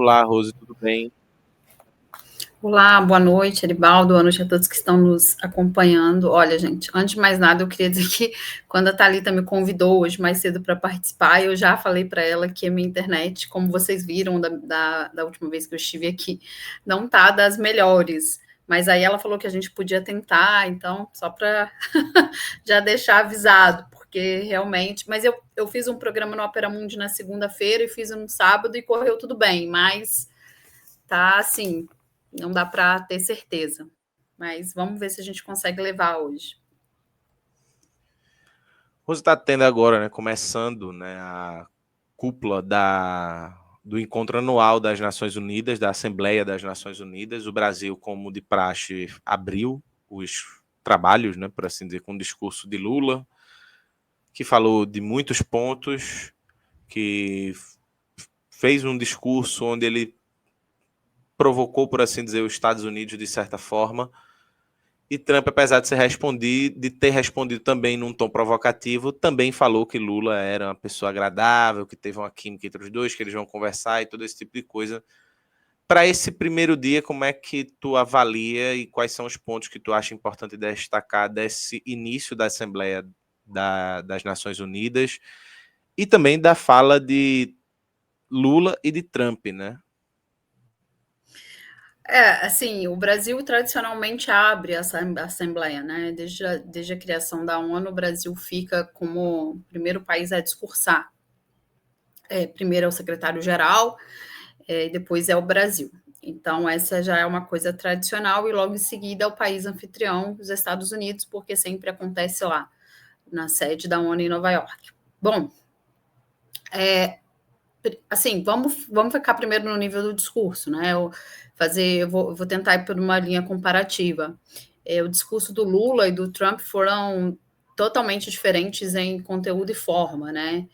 Olá, Rose, tudo bem? Olá, boa noite, Aribaldo, boa noite a todos que estão nos acompanhando. Olha, gente, antes de mais nada, eu queria dizer que quando a Thalita me convidou hoje mais cedo para participar, eu já falei para ela que a minha internet, como vocês viram da última vez que eu estive aqui, não está das melhores. Mas aí ela falou que a gente podia tentar, então, só para já deixar avisado, porque realmente. Mas eu fiz um programa no Opera Mundi na segunda-feira e fiz um no sábado e correu tudo bem, mas tá assim, não dá para ter certeza. Mas vamos ver se a gente consegue levar hoje. Rose está tendo agora, né, começando, né, a cúpula do encontro anual das Nações Unidas, da Assembleia das Nações Unidas. O Brasil, como de praxe, abriu os trabalhos, né, por assim dizer, com o discurso de Lula, que falou de muitos pontos, que fez um discurso onde ele provocou, por assim dizer, os Estados Unidos de certa forma. E Trump, apesar de ter respondido também num tom provocativo, também falou que Lula era uma pessoa agradável, que teve uma química entre os dois, que eles vão conversar e todo esse tipo de coisa. Para esse primeiro dia, como é que tu avalia e quais são os pontos que tu acha importante destacar desse início da Assembleia das Nações Unidas e também da fala de Lula e de Trump, né? Assim, o Brasil tradicionalmente abre essa Assembleia, né? Desde a criação da ONU, o Brasil fica como o primeiro país a discursar. Primeiro é o secretário-geral, e depois é o Brasil. Então, essa já é uma coisa tradicional, e logo em seguida é o país anfitrião, os Estados Unidos, porque sempre acontece lá, na sede da ONU em Nova York. Bom, assim, vamos ficar primeiro no nível do discurso, né? Eu vou tentar ir por uma linha comparativa. O discurso do Lula e do Trump foram totalmente diferentes em conteúdo e forma, né?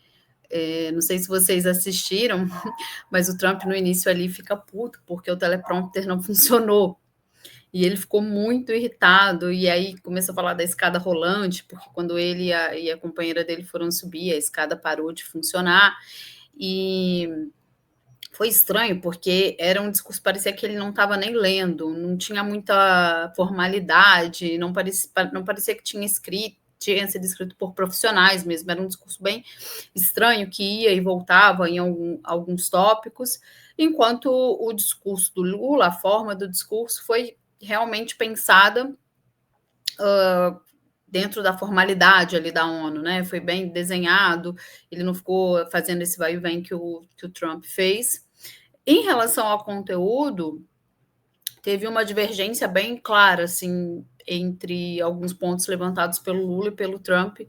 Não sei se vocês assistiram, mas o Trump no início ali fica puto porque o teleprompter não funcionou. E ele ficou muito irritado, e aí começou a falar da escada rolante, porque quando ele e a companheira dele foram subir, a escada parou de funcionar. E foi estranho, porque era um discurso, parecia que ele não estava nem lendo, não tinha muita formalidade, não parecia que tinha sido escrito por profissionais mesmo, era um discurso bem estranho, que ia e voltava em alguns tópicos, enquanto o discurso do Lula, a forma do discurso foi realmente pensada dentro da formalidade ali da ONU, né? Foi bem desenhado, ele não ficou fazendo esse vai e vem que o Trump fez. Em relação ao conteúdo, teve uma divergência bem clara, assim, entre alguns pontos levantados pelo Lula e pelo Trump,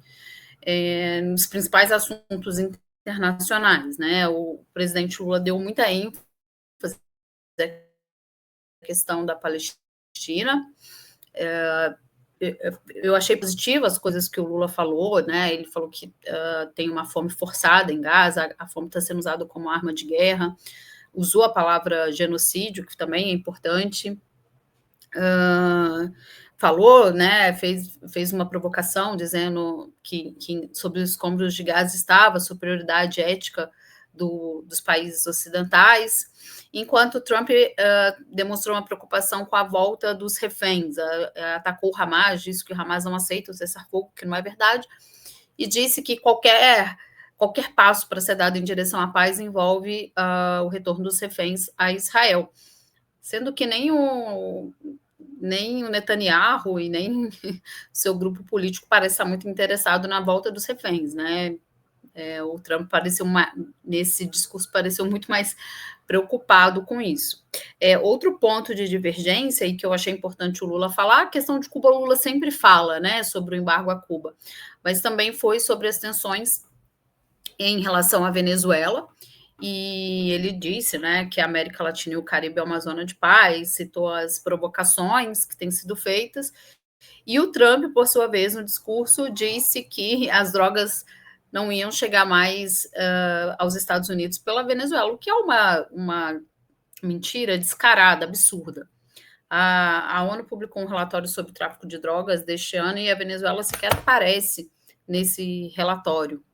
nos principais assuntos internacionais, né? O presidente Lula deu muita ênfase à questão da Palestina. Eu achei positiva as coisas que o Lula falou, né? Ele falou que tem uma fome forçada em Gaza, a fome está sendo usada como arma de guerra, usou a palavra genocídio, que também é importante, falou, né, fez uma provocação dizendo que sobre os escombros de Gaza estava a superioridade ética dos países ocidentais, enquanto Trump demonstrou uma preocupação com a volta dos reféns, atacou o Hamas, disse que o Hamas não aceita o cessar-fogo, que não é verdade, e disse que qualquer passo para ser dado em direção à paz envolve o retorno dos reféns a Israel, sendo que nem o Netanyahu e nem seu grupo político parece estar muito interessado na volta dos reféns, né? O Trump nesse discurso pareceu muito mais preocupado com isso. Outro ponto de divergência, e que eu achei importante o Lula falar, a questão de Cuba, o Lula sempre fala, né, sobre o embargo a Cuba, mas também foi sobre as tensões em relação à Venezuela, e ele disse, né, que a América Latina e o Caribe é uma zona de paz, citou as provocações que têm sido feitas, e o Trump, por sua vez, no discurso, disse que as drogas não iam chegar mais aos Estados Unidos pela Venezuela, o que é uma mentira descarada, absurda. A ONU publicou um relatório sobre o tráfico de drogas deste ano e a Venezuela sequer aparece nesse relatório.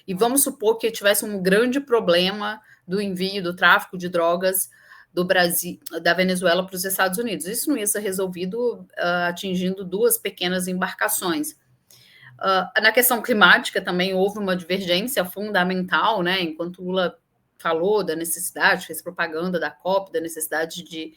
E vamos supor que tivesse um grande problema do envio, do tráfico de drogas do Brasil, da Venezuela para os Estados Unidos. Isso não ia ser resolvido atingindo 2 pequenas embarcações. Na questão climática também houve uma divergência fundamental, né? Enquanto Lula falou da necessidade, fez propaganda da COP, da necessidade de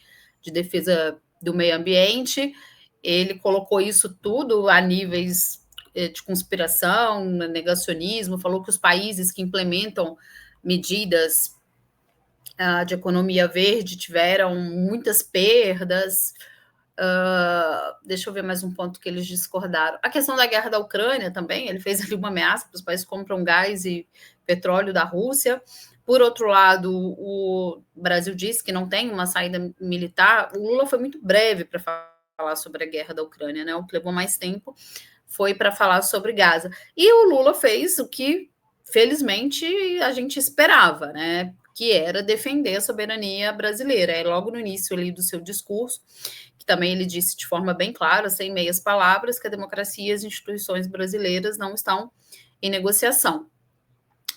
defesa do meio ambiente, ele colocou isso tudo a níveis de conspiração, negacionismo, falou que os países que implementam medidas de economia verde tiveram muitas perdas. Deixa eu ver mais um ponto que eles discordaram. A questão da guerra da Ucrânia também, ele fez ali uma ameaça para os países que compram gás e petróleo da Rússia. Por outro lado, o Brasil disse que não tem uma saída militar. O Lula foi muito breve para falar sobre a guerra da Ucrânia, né? O que levou mais tempo foi para falar sobre Gaza. E o Lula fez o que, felizmente, a gente esperava, né? Que era defender a soberania brasileira. Logo no início ali do seu discurso, que também ele disse de forma bem clara, sem meias palavras, que a democracia e as instituições brasileiras não estão em negociação.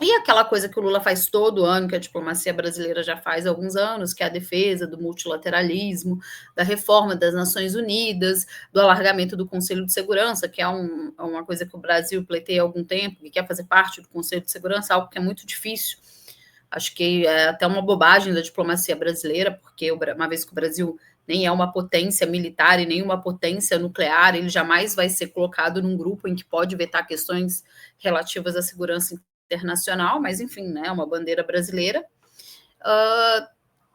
E aquela coisa que o Lula faz todo ano, que a diplomacia brasileira já faz há alguns anos, que é a defesa do multilateralismo, da reforma das Nações Unidas, do alargamento do Conselho de Segurança, que é uma coisa que o Brasil pleiteia há algum tempo, que quer fazer parte do Conselho de Segurança, algo que é muito difícil. Acho que é até uma bobagem da diplomacia brasileira, porque uma vez que o Brasil nem é uma potência militar e nem uma potência nuclear, ele jamais vai ser colocado num grupo em que pode vetar questões relativas à segurança internacional, mas enfim, né, uma bandeira brasileira.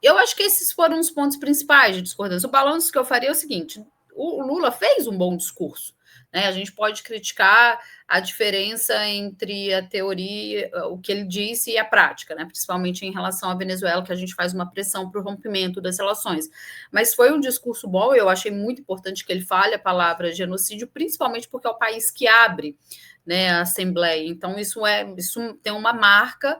Eu acho que esses foram os pontos principais de discordância. O balanço que eu faria é o seguinte: o Lula fez um bom discurso, né? A gente pode criticar a diferença entre a teoria, o que ele disse, e a prática, né? Principalmente em relação à Venezuela, que a gente faz uma pressão para o rompimento das relações. Mas foi um discurso bom, eu achei muito importante que ele fale a palavra genocídio, principalmente porque é o país que abre, né, a Assembleia. Então, isso tem uma marca,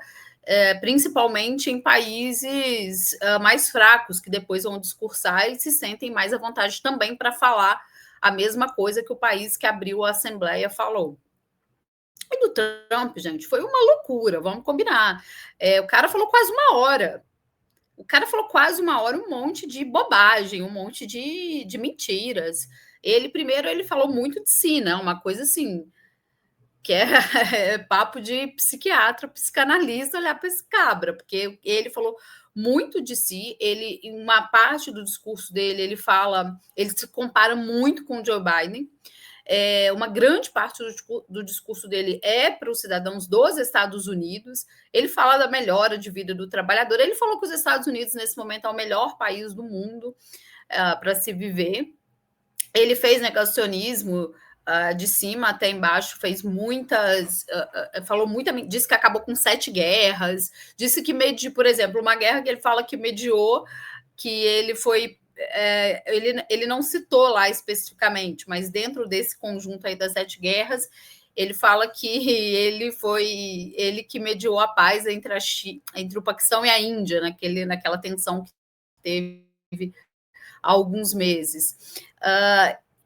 principalmente em países mais fracos, que depois vão discursar e se sentem mais à vontade também para falar a mesma coisa que o país que abriu a Assembleia falou. E do Trump, gente, foi uma loucura, vamos combinar. O cara falou quase uma hora. Um monte de bobagem, um monte de mentiras. Primeiro, ele falou muito de si, né? Uma coisa assim, que é papo de psiquiatra, psicanalista olhar para esse cabra, porque ele falou muito de si. Ele, em uma parte do discurso dele, ele se compara muito com o Joe Biden. Uma grande parte do discurso dele é para os cidadãos dos Estados Unidos. Ele fala da melhora de vida do trabalhador. Ele falou que os Estados Unidos, nesse momento, é o melhor país do mundo para se viver. Ele fez negacionismo de cima até embaixo, fez muitas, disse que acabou com 7 guerras, disse que por exemplo, uma guerra que ele fala que mediou, que ele foi, ele não citou lá especificamente, mas dentro desse conjunto aí das 7 guerras, ele fala que ele que mediou a paz entre o Paquistão e a Índia, naquela tensão que teve há alguns meses.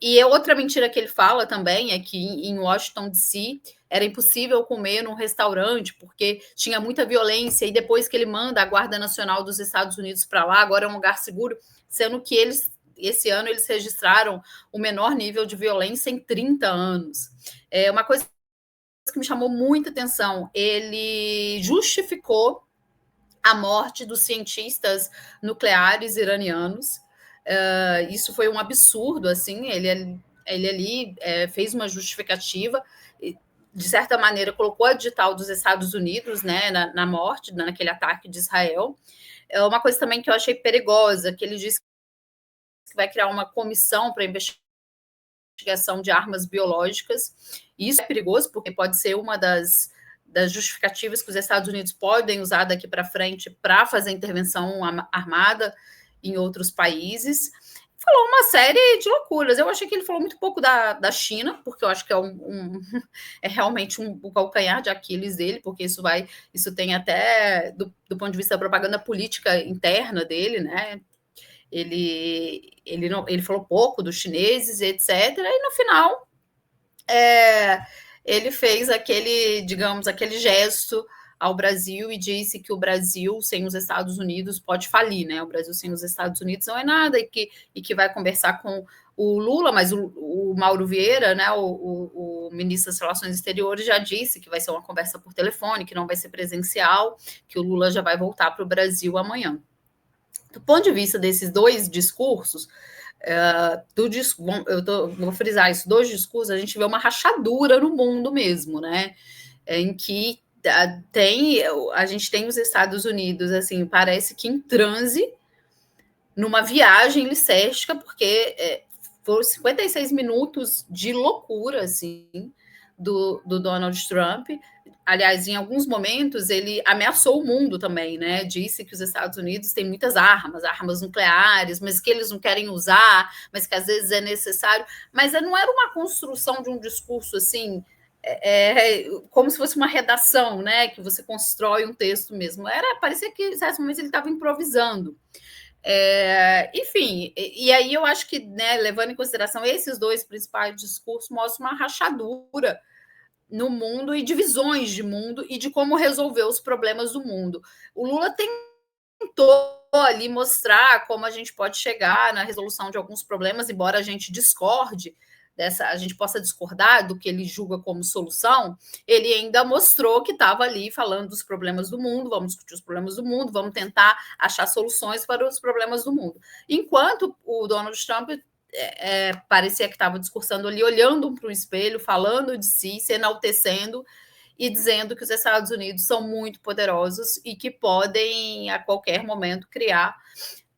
E outra mentira que ele fala também é que em Washington, D.C., era impossível comer num restaurante porque tinha muita violência, e depois que ele manda a Guarda Nacional dos Estados Unidos para lá, agora é um lugar seguro, sendo que esse ano, eles registraram o menor nível de violência em 30 anos. Uma coisa que me chamou muita atenção, ele justificou a morte dos cientistas nucleares iranianos. Isso foi um absurdo, assim. Ele ali fez uma justificativa, de certa maneira colocou a digital dos Estados Unidos, né, na morte, naquele ataque de Israel. Uma coisa também que eu achei perigosa, que ele disse que vai criar uma comissão para investigação de armas biológicas. Isso é perigoso, porque pode ser uma das justificativas que os Estados Unidos podem usar daqui para frente para fazer intervenção armada em outros países. Falou uma série de loucuras. Eu achei que ele falou muito pouco da China, porque eu acho que é realmente o calcanhar de Aquiles dele, porque isso tem até, do ponto de vista da propaganda política interna dele, né? Ele falou pouco dos chineses, etc. E no final, ele fez aquele gesto ao Brasil e disse que o Brasil sem os Estados Unidos pode falir, né? O Brasil sem os Estados Unidos não é nada e que vai conversar com o Lula, mas o Mauro Vieira, né, o ministro das Relações Exteriores, já disse que vai ser uma conversa por telefone, que não vai ser presencial, que o Lula já vai voltar para o Brasil amanhã. Do ponto de vista desses dois discursos, vou frisar isso, dois discursos, a gente vê uma rachadura no mundo mesmo, né? Em que a gente tem os Estados Unidos, assim, parece que em transe, numa viagem licérgica, porque foram 56 minutos de loucura, assim, do Donald Trump. Aliás, em alguns momentos, ele ameaçou o mundo também, né? Disse que os Estados Unidos têm muitas armas nucleares, mas que eles não querem usar, mas que às vezes é necessário. Mas não era uma construção de um discurso assim, como se fosse uma redação, né? Que você constrói um texto mesmo. Parecia que em certos momentos ele estava improvisando. Enfim, e aí eu acho que, né, levando em consideração esses dois principais discursos, mostra uma rachadura no mundo e divisões de mundo e de como resolver os problemas do mundo. O Lula tentou ali mostrar como a gente pode chegar na resolução de alguns problemas, embora a gente discorde a gente possa discordar do que ele julga como solução, ele ainda mostrou que estava ali falando dos problemas do mundo, vamos discutir os problemas do mundo, vamos tentar achar soluções para os problemas do mundo. Enquanto o Donald Trump parecia que estava discursando ali, olhando para o espelho, falando de si, se enaltecendo e dizendo que os Estados Unidos são muito poderosos e que podem, a qualquer momento, criar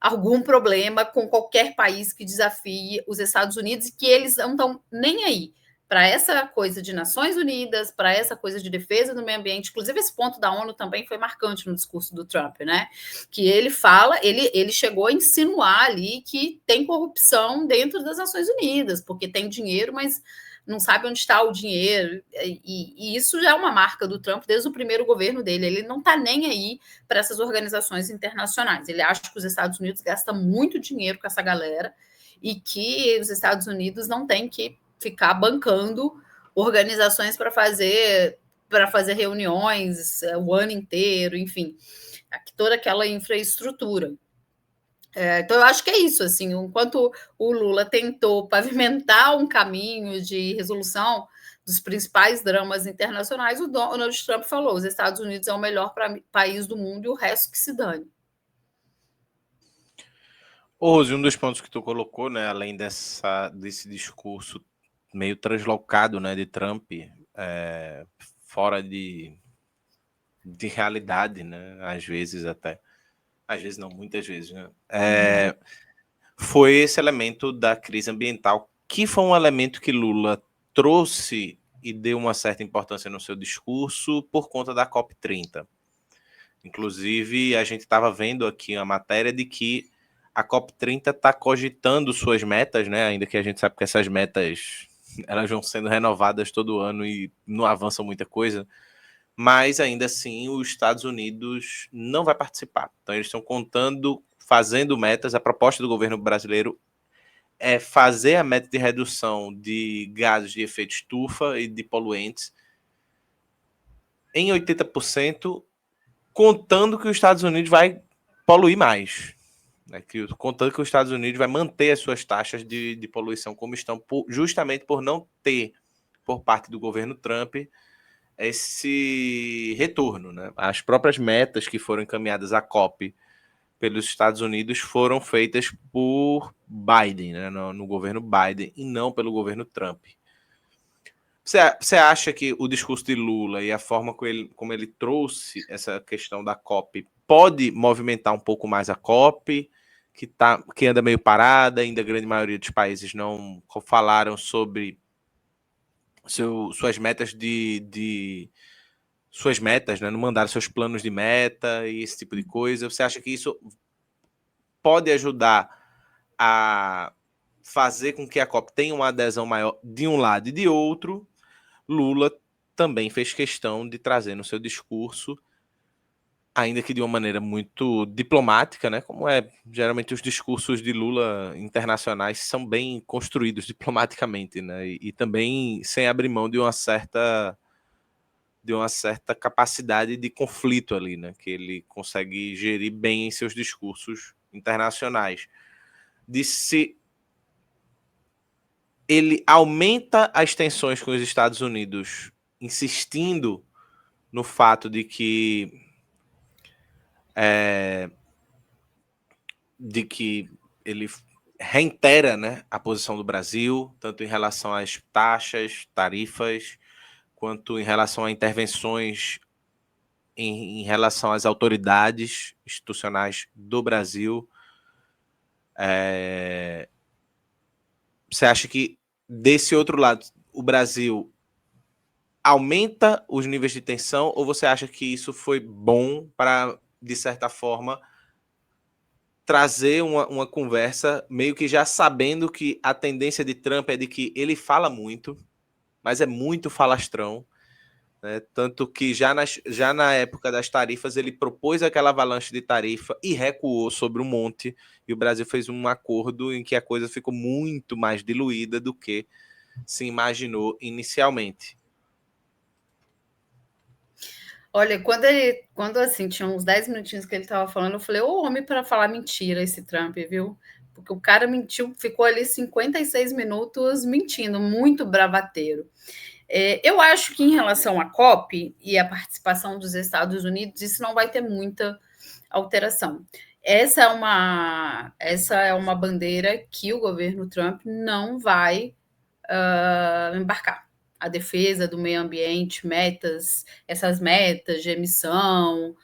algum problema com qualquer país que desafie os Estados Unidos e que eles não estão nem aí para essa coisa de Nações Unidas, para essa coisa de defesa do meio ambiente. Inclusive, esse ponto da ONU também foi marcante no discurso do Trump, né? Que ele fala, ele chegou a insinuar ali que tem corrupção dentro das Nações Unidas, porque tem dinheiro, mas não sabe onde está o dinheiro, e isso já é uma marca do Trump desde o primeiro governo dele. Ele não está nem aí para essas organizações internacionais. Ele acha que os Estados Unidos gastam muito dinheiro com essa galera e que os Estados Unidos não têm que ficar bancando organizações para fazer reuniões o ano inteiro, enfim, toda aquela infraestrutura. Então, eu acho que é isso, assim, enquanto o Lula tentou pavimentar um caminho de resolução dos principais dramas internacionais, o Donald Trump falou: os Estados Unidos é o melhor país do mundo e o resto que se dane. Rose, um dos pontos que tu colocou, né, além desse discurso meio translocado, né, de Trump, fora de realidade, né, às vezes não, muitas vezes, né, foi esse elemento da crise ambiental, que foi um elemento que Lula trouxe e deu uma certa importância no seu discurso por conta da COP30. Inclusive, a gente estava vendo aqui a matéria de que a COP30 está cogitando suas metas, né? Ainda que a gente sabe que essas metas elas vão sendo renovadas todo ano e não avançam muita coisa, mas ainda assim os Estados Unidos não vai participar. Então eles estão fazendo metas. A proposta do governo brasileiro é fazer a meta de redução de gases de efeito estufa e de poluentes em 80%, contando que os Estados Unidos vai poluir mais. Né, contando que os Estados Unidos vai manter as suas taxas de poluição como estão, justamente por não ter, por parte do governo Trump, esse retorno. Né? As próprias metas que foram encaminhadas à COP pelos Estados Unidos foram feitas por Biden, né, no governo Biden, e não pelo governo Trump. Você acha que o discurso de Lula e a forma como ele trouxe essa questão da COP pode movimentar um pouco mais a COP, que anda meio parada, ainda a grande maioria dos países não falaram sobre suas metas suas metas, né? Não mandaram seus planos de meta e esse tipo de coisa. Você acha que isso pode ajudar a fazer com que a COP tenha uma adesão maior de um lado e de outro? Lula também fez questão de trazer no seu discurso, ainda que de uma maneira muito diplomática, né? Como geralmente os discursos de Lula internacionais são bem construídos diplomaticamente, né? E também sem abrir mão de uma certa de uma certa capacidade de conflito ali, né? Que ele consegue gerir bem em seus discursos internacionais. De se ele aumenta as tensões com os Estados Unidos, insistindo no fato de que ele reitera, né, a posição do Brasil, tanto em relação às taxas, tarifas, quanto em relação a intervenções em relação às autoridades institucionais do Brasil. Você acha que, desse outro lado, o Brasil aumenta os níveis de tensão, ou você acha que isso foi bom para, de certa forma, trazer uma conversa meio que já sabendo que a tendência de Trump é de que ele fala muito, mas é muito falastrão, né? Tanto que já na época das tarifas ele propôs aquela avalanche de tarifa e recuou sobre um monte, e o Brasil fez um acordo em que a coisa ficou muito mais diluída do que se imaginou inicialmente. Olha, quando assim, tinha uns 10 minutinhos que ele estava falando, eu falei, ô homem para falar mentira esse Trump, viu? Porque o cara mentiu, ficou ali 56 minutos mentindo, muito bravateiro. Eu acho que em relação à COP e à participação dos Estados Unidos, isso não vai ter muita alteração. Essa é uma bandeira que o governo Trump não vai embarcar. A defesa do meio ambiente, essas metas de emissão,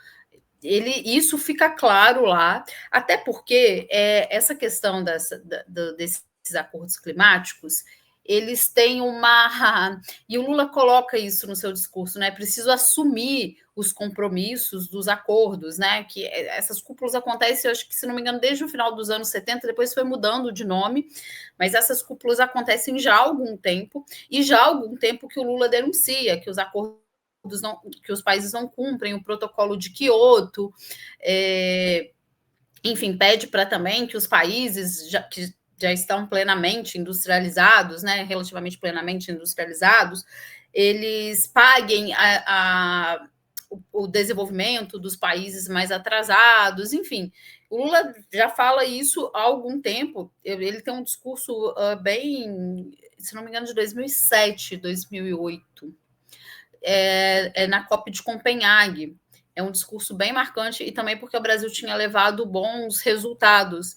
isso fica claro lá, até porque essa questão desses acordos climáticos, eles têm uma. E o Lula coloca isso no seu discurso, né? Preciso assumir os compromissos dos acordos, né? Que essas cúpulas acontecem, eu acho que, se não me engano, desde o final dos anos 70, depois foi mudando de nome, mas essas cúpulas acontecem já há algum tempo, e já há algum tempo que o Lula denuncia que os acordos não, que os países não cumprem o protocolo de Quioto, enfim, pede para também que os países que já estão plenamente industrializados, né, relativamente plenamente industrializados, eles paguem o desenvolvimento dos países mais atrasados, enfim. O Lula já fala isso há algum tempo, ele tem um discurso bem, se não me engano, de 2007, 2008, na COP de Copenhague. É um discurso bem marcante, e também porque o Brasil tinha levado bons resultados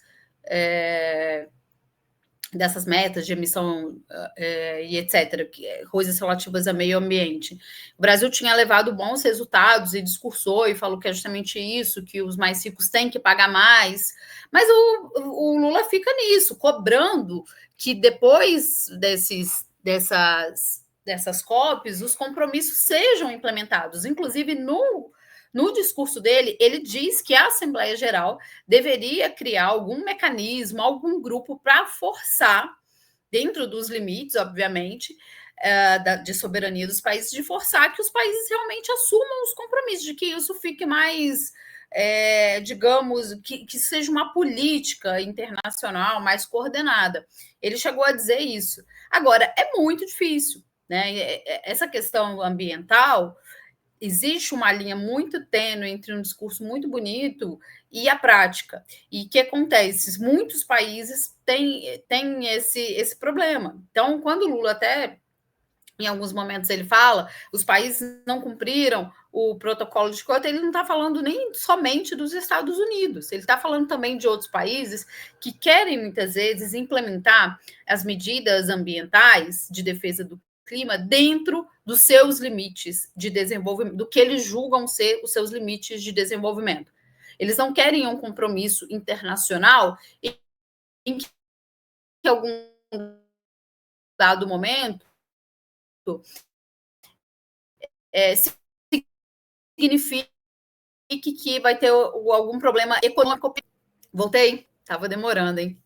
dessas metas de emissão e etc., coisas relativas ao meio ambiente. O Brasil tinha levado bons resultados e discursou e falou que é justamente isso, que os mais ricos têm que pagar mais, mas o Lula fica nisso, cobrando que depois dessas COPs, os compromissos sejam implementados. Inclusive, no discurso dele, ele diz que a Assembleia Geral deveria criar algum mecanismo, algum grupo para forçar, dentro dos limites, obviamente, de soberania dos países, de forçar que os países realmente assumam os compromissos, de que isso fique mais, digamos, que seja uma política internacional mais coordenada. Ele chegou a dizer isso. Agora, é muito difícil, né? Essa questão ambiental, existe uma linha muito tênue entre um discurso muito bonito e a prática. E o que acontece? Muitos países têm esse problema. Então, quando o Lula até, em alguns momentos, ele fala os países não cumpriram o protocolo de Kyoto, ele não está falando nem somente dos Estados Unidos, ele está falando também de outros países que querem, muitas vezes, implementar as medidas ambientais de defesa do clima dentro dos seus limites de desenvolvimento, do que eles julgam ser os seus limites de desenvolvimento. Eles não querem um compromisso internacional em que, em algum dado momento, signifique que vai ter algum problema econômico. Voltei? Estava demorando, hein?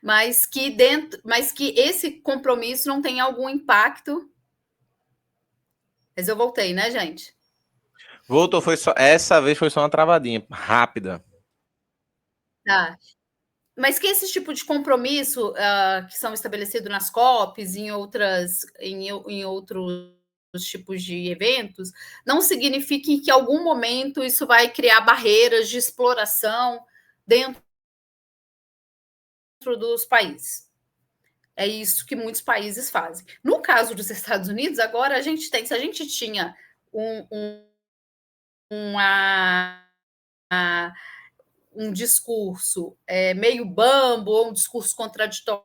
Mas que esse compromisso não tenha algum impacto. Mas eu voltei, né, gente? Voltou, essa vez foi só uma travadinha rápida. Tá. Mas que esse tipo de compromisso que são estabelecidos nas COPs, em outros tipos de eventos, não significa que em algum momento isso vai criar barreiras de exploração dentro dos países. É isso que muitos países fazem. No caso dos Estados Unidos, agora a gente tem, se a gente tinha um discurso meio bambo, ou um discurso contraditório,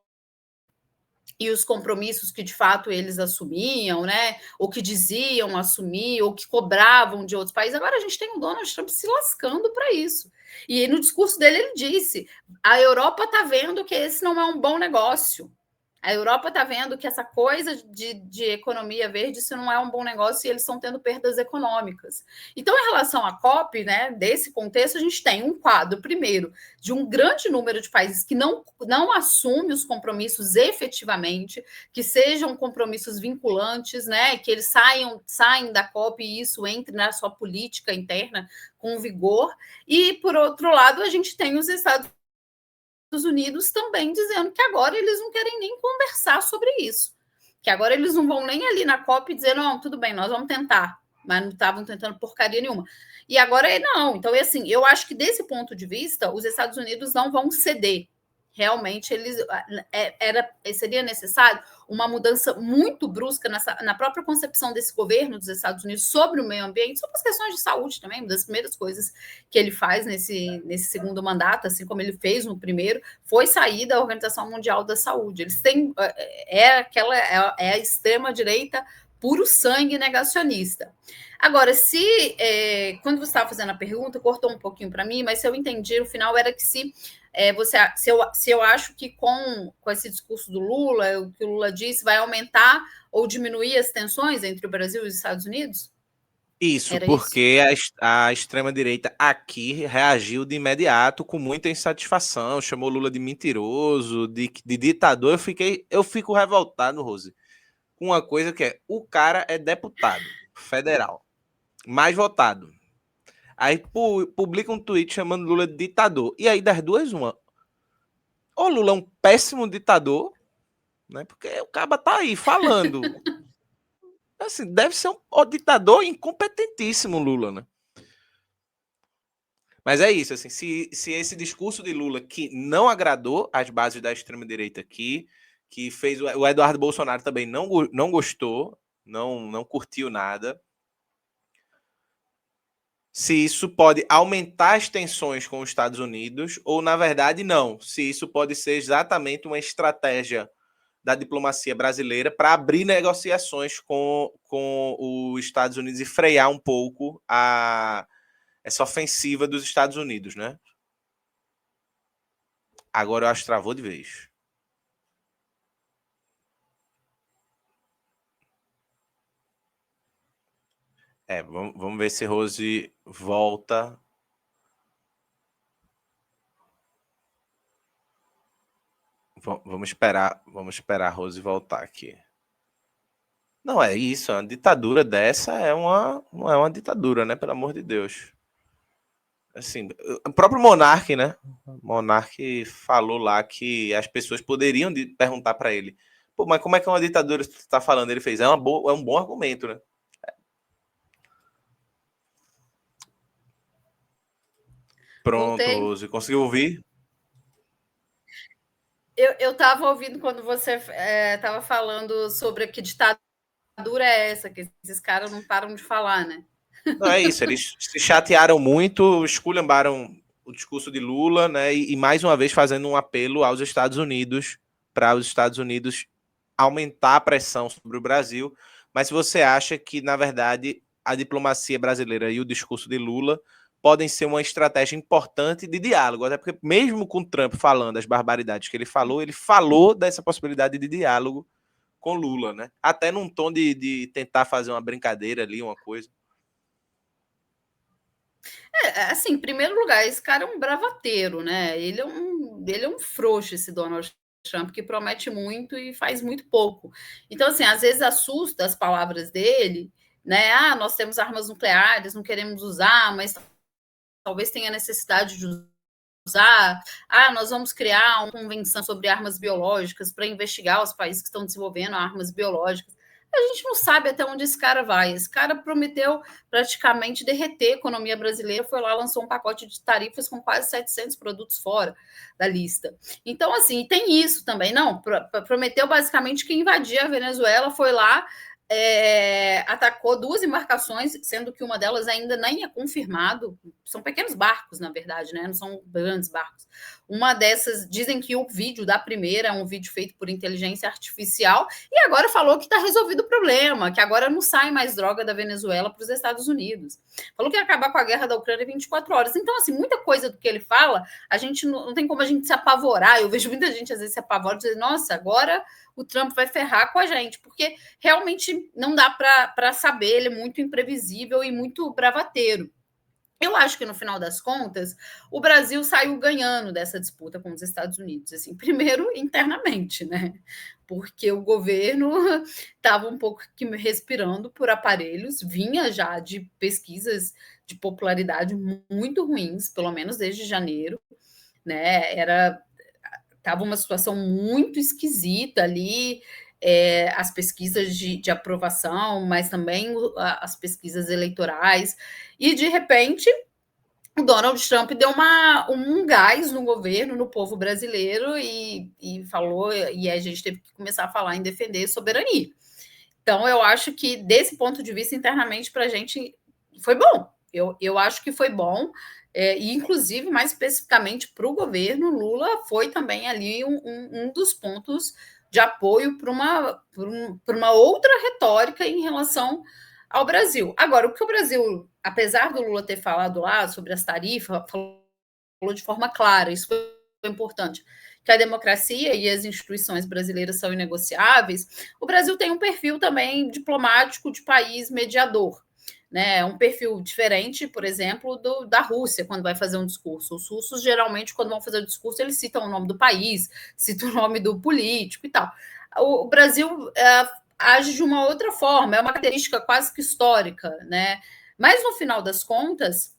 e os compromissos que de fato eles assumiam, né? Ou que diziam assumir, ou que cobravam de outros países. Agora a gente tem o Donald Trump se lascando para isso. E no discurso dele ele disse: a Europa está vendo que esse não é um bom negócio. A Europa está vendo que essa coisa de economia verde, isso não é um bom negócio e eles estão tendo perdas econômicas. Então, em relação à COP, né, desse contexto, a gente tem um quadro, primeiro, de um grande número de países que não assume os compromissos efetivamente, que sejam compromissos vinculantes, né, que eles saem da COP e isso entre na sua política interna com vigor. E, por outro lado, a gente tem os Estados Unidos também dizendo que agora eles não querem nem conversar sobre isso, que agora eles não vão nem ali na COP dizer, não, tudo bem, nós vamos tentar, mas não estavam tentando porcaria nenhuma. E agora não. Então, assim, eu acho que desse ponto de vista, os Estados Unidos não vão ceder. Realmente, seria necessário uma mudança muito brusca na própria concepção desse governo dos Estados Unidos sobre o meio ambiente, sobre as questões de saúde também, uma das primeiras coisas que ele faz nesse segundo mandato, assim como ele fez no primeiro, foi sair da Organização Mundial da Saúde. Eles têm a extrema-direita puro sangue negacionista. Agora, quando você estava fazendo a pergunta, cortou um pouquinho para mim, mas se eu entendi, o final era que se eu acho que com esse discurso do Lula, o que o Lula disse, vai aumentar ou diminuir as tensões entre o Brasil e os Estados Unidos? Isso, porque a extrema-direita aqui reagiu de imediato com muita insatisfação, chamou Lula de mentiroso, de ditador. Eu fico revoltado, Rose, com uma coisa que o cara é deputado federal, mais votado. Aí publica um tweet chamando Lula de ditador. E aí, das duas, uma. Ou Lula é um péssimo ditador, né? Porque o cara tá aí falando. Assim, deve ser um ditador incompetentíssimo, Lula, né? Mas é isso, assim, se esse discurso de Lula que não agradou as bases da extrema-direita aqui, que fez o Eduardo Bolsonaro também não gostou, não curtiu nada, se isso pode aumentar as tensões com os Estados Unidos, ou, na verdade, não. Se isso pode ser exatamente uma estratégia da diplomacia brasileira para abrir negociações com os Estados Unidos e frear um pouco essa ofensiva dos Estados Unidos, né? Agora eu acho que travou de vez. Vamos ver se Rose volta. Vamos esperar a Rose voltar aqui. Não é isso, uma ditadura dessa não é uma ditadura, né? Pelo amor de Deus. Assim, o próprio Monark, né? O Monark falou lá que as pessoas poderiam perguntar para ele: pô, mas como é que é uma ditadura que tu tá falando? Ele fez: é um bom argumento, né? Pronto, Voltei. Rose, conseguiu ouvir? Eu estava ouvindo quando você estava falando sobre que ditadura é essa, que esses caras não param de falar, né? Não, é isso, eles se chatearam muito, esculhambaram o discurso de Lula, né? E mais uma vez fazendo um apelo aos Estados Unidos, para os Estados Unidos aumentar a pressão sobre o Brasil. Mas se você acha que, na verdade, a diplomacia brasileira e o discurso de Lula podem ser uma estratégia importante de diálogo, até porque mesmo com Trump falando as barbaridades que ele falou dessa possibilidade de diálogo com Lula, né? Até num tom de tentar fazer uma brincadeira ali, uma coisa. Assim, em primeiro lugar, esse cara é um bravateiro, né? Ele é um frouxo, esse Donald Trump, que promete muito e faz muito pouco. Então, assim, às vezes assusta as palavras dele, né? Ah, nós temos armas nucleares, não queremos usar, mas talvez tenha necessidade de usar. Ah, nós vamos criar uma convenção sobre armas biológicas para investigar os países que estão desenvolvendo armas biológicas. A gente não sabe até onde esse cara vai. Esse cara prometeu praticamente derreter a economia brasileira, foi lá, lançou um pacote de tarifas com quase 700 produtos fora da lista. Então, assim, tem isso também. Não, prometeu basicamente que invadia a Venezuela, foi lá, atacou 2 embarcações, sendo que uma delas ainda nem é confirmado. São pequenos barcos, na verdade, né? Não são grandes barcos. Uma dessas, dizem que o vídeo da primeira é um vídeo feito por inteligência artificial, e agora falou que está resolvido o problema, que agora não sai mais droga da Venezuela para os Estados Unidos. Falou que ia acabar com a guerra da Ucrânia em 24 horas. Então, assim, muita coisa do que ele fala, a gente não tem como a gente se apavorar. Eu vejo muita gente, às vezes, se apavora e dizer, nossa, agora o Trump vai ferrar com a gente, porque realmente não dá para saber, ele é muito imprevisível e muito bravateiro. Eu acho que, no final das contas, o Brasil saiu ganhando dessa disputa com os Estados Unidos. Assim, primeiro, internamente, né? Porque o governo estava um pouco respirando por aparelhos, vinha já de pesquisas de popularidade muito ruins, pelo menos desde janeiro, né? Estava uma situação muito esquisita ali, as pesquisas de aprovação, mas também as pesquisas eleitorais, e de repente o Donald Trump deu um gás no governo, no povo brasileiro, e falou, e a gente teve que começar a falar em defender soberania. Então, eu acho que, desse ponto de vista, internamente, para a gente foi bom. Eu acho que foi bom, e, inclusive, mais especificamente para o governo, Lula foi também ali um dos pontos de apoio para uma outra retórica em relação ao Brasil. Agora, o que o Brasil, apesar do Lula ter falado lá sobre as tarifas, falou de forma clara, isso foi importante, que a democracia e as instituições brasileiras são inegociáveis, o Brasil tem um perfil também diplomático de país mediador, né? Um perfil diferente, por exemplo, da Rússia, quando vai fazer um discurso. Os russos, geralmente, quando vão fazer o discurso, eles citam o nome do país, citam o nome do político e tal. O Brasil age de uma outra forma, é uma característica quase que histórica, né? Mas, no final das contas,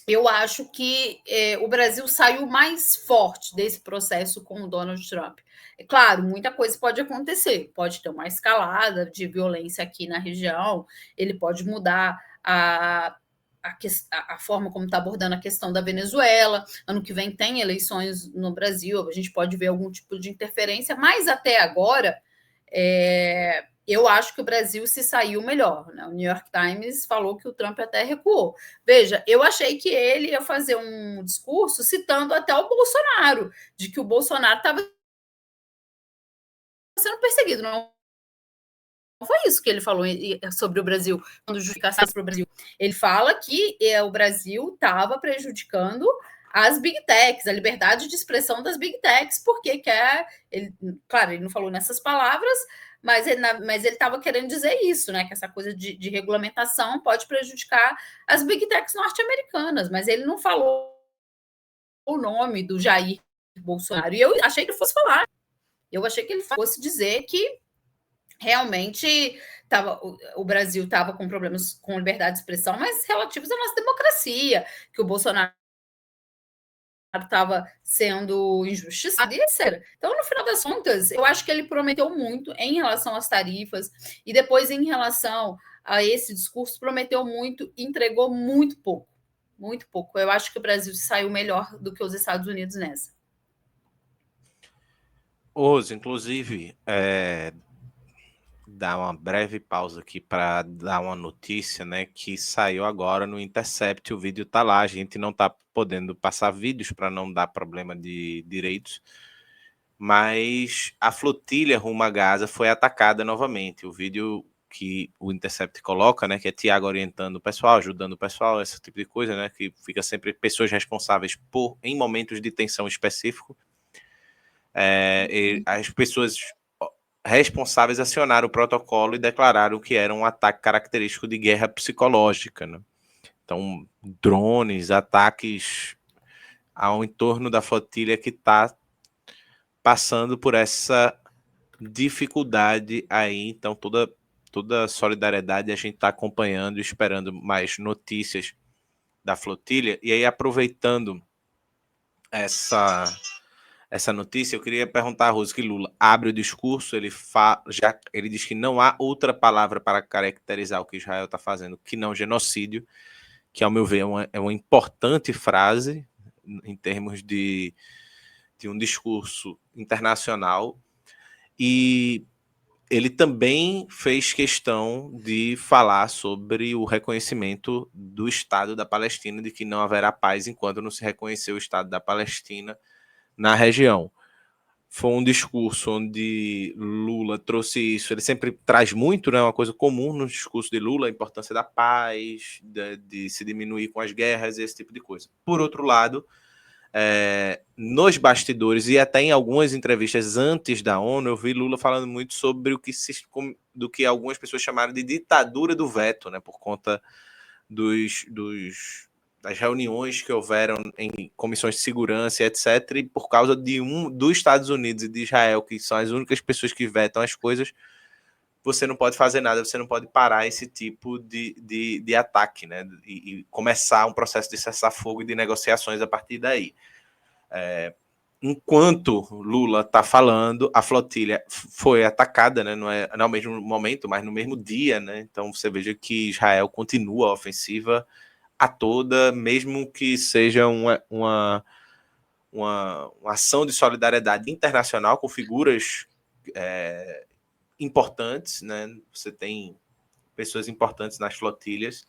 eu acho que o Brasil saiu mais forte desse processo com o Donald Trump. É claro, muita coisa pode acontecer, pode ter uma escalada de violência aqui na região, ele pode mudar a forma como está abordando a questão da Venezuela. Ano que vem tem eleições no Brasil, a gente pode ver algum tipo de interferência, mas até agora eu acho que o Brasil se saiu melhor, né? O New York Times falou que o Trump até recuou. Veja, eu achei que ele ia fazer um discurso citando até o Bolsonaro, de que o Bolsonaro estava sendo perseguido. Não foi isso que ele falou sobre o Brasil, quando justificasse para o Brasil. Ele fala que o Brasil estava prejudicando as big techs, a liberdade de expressão das big techs, porque quer. Claro, ele não falou nessas palavras, mas ele estava querendo dizer isso, né? Que essa coisa de regulamentação pode prejudicar as big techs norte-americanas, mas ele não falou o nome do Jair Bolsonaro. E eu achei que ele fosse falar. Eu achei que ele fosse dizer que realmente o Brasil estava com problemas com liberdade de expressão, mas relativos à nossa democracia, que o Bolsonaro estava sendo injustiçado e etc. Então, no final das contas, eu acho que ele prometeu muito em relação às tarifas, e depois, em relação a esse discurso, prometeu muito e entregou muito pouco. Muito pouco. Eu acho que o Brasil saiu melhor do que os Estados Unidos nessa. Inclusive, dar uma breve pausa aqui para dar uma notícia, né, que saiu agora no Intercept, o vídeo tá lá, a gente não tá podendo passar vídeos para não dar problema de direitos, mas a flotilha rumo a Gaza foi atacada novamente. O vídeo que o Intercept coloca, né, que é Tiago orientando o pessoal, ajudando o pessoal, esse tipo de coisa, né, que fica sempre pessoas responsáveis por, em momentos de tensão específico, as pessoas responsáveis acionaram o protocolo e declararam que era um ataque característico de guerra psicológica, né? Então, drones, ataques ao entorno da flotilha que está passando por essa dificuldade aí. Então, toda solidariedade, a gente está acompanhando e esperando mais notícias da flotilha. E aí, aproveitando essa notícia, eu queria perguntar a Rose que Lula abre o discurso, ele diz que não há outra palavra para caracterizar o que Israel está fazendo que não genocídio, que, ao meu ver, é uma importante frase em termos de um discurso internacional. E ele também fez questão de falar sobre o reconhecimento do Estado da Palestina, de que não haverá paz enquanto não se reconhecer o Estado da Palestina na região. Foi um discurso onde Lula trouxe isso. Ele sempre traz muito, né, uma coisa comum no discurso de Lula, a importância da paz, de se diminuir com as guerras, esse tipo de coisa. Por outro lado, nos bastidores e até em algumas entrevistas antes da ONU, eu vi Lula falando muito sobre do que algumas pessoas chamaram de ditadura do veto, né, por conta das reuniões que houveram em comissões de segurança, etc., e por causa dos Estados Unidos e de Israel, que são as únicas pessoas que vetam as coisas, você não pode fazer nada, você não pode parar esse tipo de ataque, né? E começar um processo de cessar-fogo e de negociações a partir daí. Enquanto Lula está falando, a flotilha foi atacada, né? Não é no mesmo momento, mas no mesmo dia, né? Então você veja que Israel continua a ofensiva a toda, mesmo que seja uma ação de solidariedade internacional com figuras importantes, né? Você tem pessoas importantes nas flotilhas,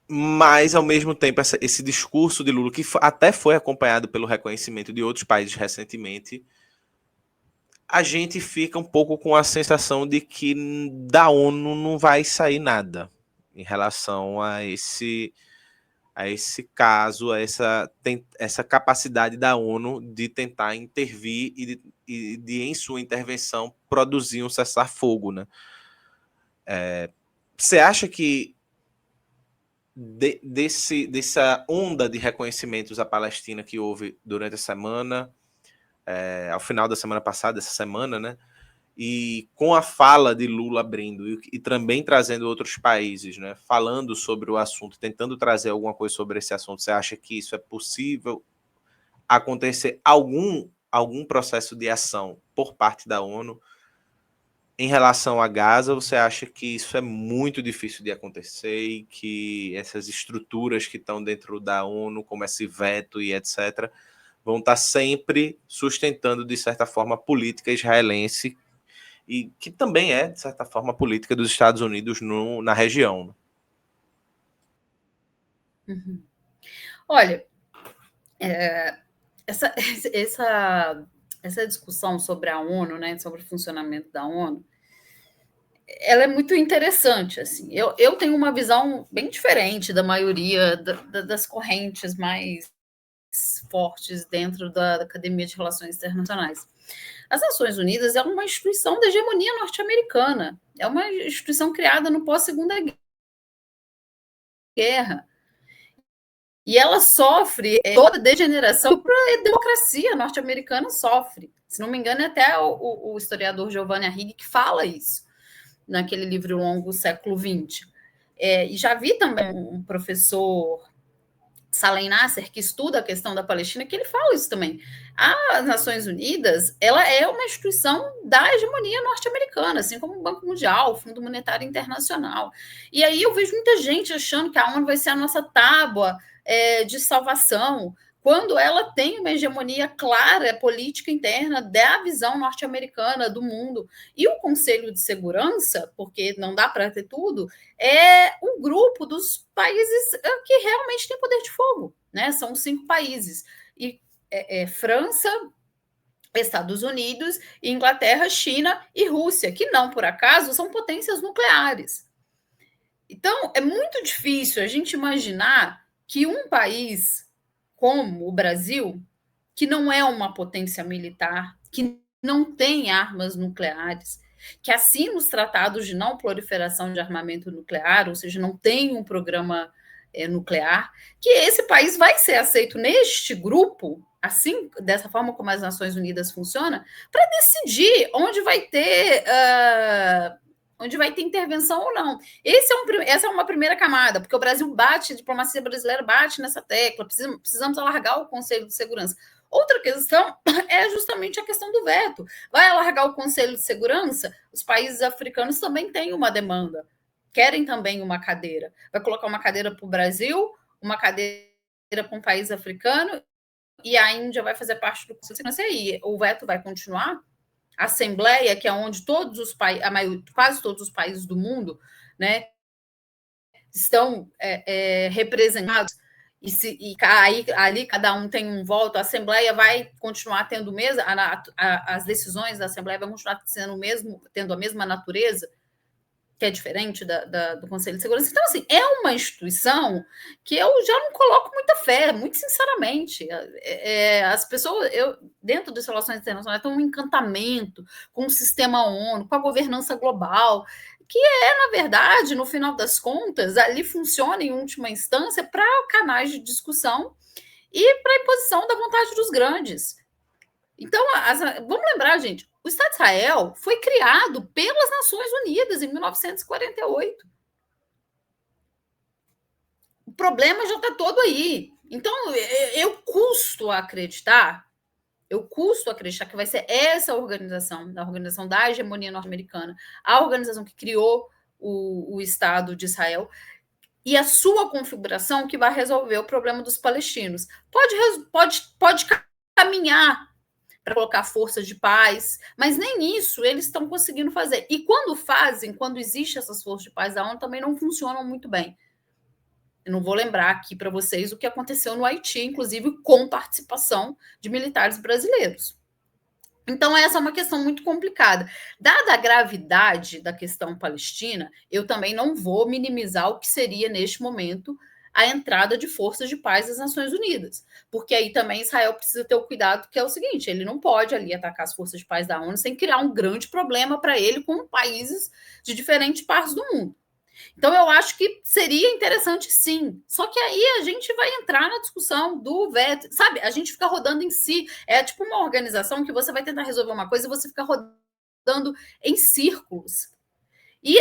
mas ao mesmo tempo esse discurso de Lula, que até foi acompanhado pelo reconhecimento de outros países recentemente, a gente fica um pouco com a sensação de que da ONU não vai sair nada em relação a esse caso, a essa capacidade da ONU de tentar intervir e de em sua intervenção, produzir um cessar-fogo, né? Você acha que dessa onda de reconhecimentos à Palestina que houve durante a semana, ao final da semana passada, essa semana, né? E com a fala de Lula abrindo e também trazendo outros países, né, falando sobre o assunto, tentando trazer alguma coisa sobre esse assunto, você acha que isso é possível acontecer algum processo de ação por parte da ONU em relação a Gaza? Você acha que isso é muito difícil de acontecer e que essas estruturas que estão dentro da ONU, como esse veto e etc., vão estar sempre sustentando, de certa forma, a política israelense e que também é, de certa forma, a política dos Estados Unidos na região? Uhum. Olha, essa discussão sobre a ONU, né, sobre o funcionamento da ONU, ela é muito interessante. Assim. Eu tenho uma visão bem diferente da maioria das correntes mais fortes dentro da Academia de Relações Internacionais. As Nações Unidas é uma instituição da hegemonia norte-americana, é uma instituição criada no pós-Segunda Guerra. E ela sofre toda a degeneração que a democracia norte-americana sofre. Se não me engano, é até o historiador Giovanni Arrighi que fala isso, naquele livro longo Século XX. E já vi também um professor, Salem Nasser, que estuda a questão da Palestina, que ele fala isso também. As Nações Unidas, ela é uma instituição da hegemonia norte-americana, assim como o Banco Mundial, o Fundo Monetário Internacional. E aí eu vejo muita gente achando que a ONU vai ser a nossa tábua de salvação, quando ela tem uma hegemonia clara, política interna da visão norte-americana do mundo. E o Conselho de Segurança, porque não dá para ter tudo, é um grupo dos países que realmente tem poder de fogo, né? São 5 países. E França, Estados Unidos, Inglaterra, China e Rússia, que não, por acaso, são potências nucleares. Então, é muito difícil a gente imaginar que um país como o Brasil, que não é uma potência militar, que não tem armas nucleares, que assina os tratados de não proliferação de armamento nuclear, ou seja, não tem um programa nuclear, que esse país vai ser aceito neste grupo, assim, dessa forma como as Nações Unidas funcionam, para decidir onde vai ter onde vai ter intervenção ou não. Essa é uma primeira camada, porque o Brasil bate, a diplomacia brasileira bate nessa tecla, precisamos alargar o Conselho de Segurança. Outra questão é justamente a questão do veto. Vai alargar o Conselho de Segurança? Os países africanos também têm uma demanda, querem também uma cadeira. Vai colocar uma cadeira para o Brasil, uma cadeira para um país africano, e a Índia vai fazer parte do Conselho de Segurança, e aí o veto vai continuar? A Assembleia, que é onde todos os países, quase todos os países do mundo, né, estão representados, e aí ali cada um tem um voto, a Assembleia vai continuar tendo as decisões da Assembleia vão continuar tendo a mesma natureza, que é diferente do Conselho de Segurança. Então, assim, é uma instituição que eu já não coloco muita fé, muito sinceramente. As pessoas, dentro das relações internacionais, tem um encantamento com o sistema ONU, com a governança global, que na verdade, no final das contas, ali funciona, em última instância, para canais de discussão e para a imposição da vontade dos grandes. Então, vamos lembrar, gente, o Estado de Israel foi criado pelas Nações Unidas em 1948. O problema já está todo aí. Então, eu custo acreditar que vai ser essa organização, a organização da hegemonia norte-americana, a organização que criou o Estado de Israel, e a sua configuração que vai resolver o problema dos palestinos. Pode caminhar para colocar forças de paz, mas nem isso eles estão conseguindo fazer. E quando existem essas forças de paz da ONU, também não funcionam muito bem. Eu não vou lembrar aqui para vocês o que aconteceu no Haiti, inclusive com participação de militares brasileiros. Então, essa é uma questão muito complicada. Dada a gravidade da questão palestina, eu também não vou minimizar o que seria, neste momento, a entrada de forças de paz das Nações Unidas. Porque aí também Israel precisa ter o cuidado, que é o seguinte, ele não pode ali atacar as forças de paz da ONU sem criar um grande problema para ele com países de diferentes partes do mundo. Então, eu acho que seria interessante, sim. Só que aí a gente vai entrar na discussão do veto. Sabe, a gente fica rodando em si. É tipo uma organização que você vai tentar resolver uma coisa e você fica rodando em círculos. E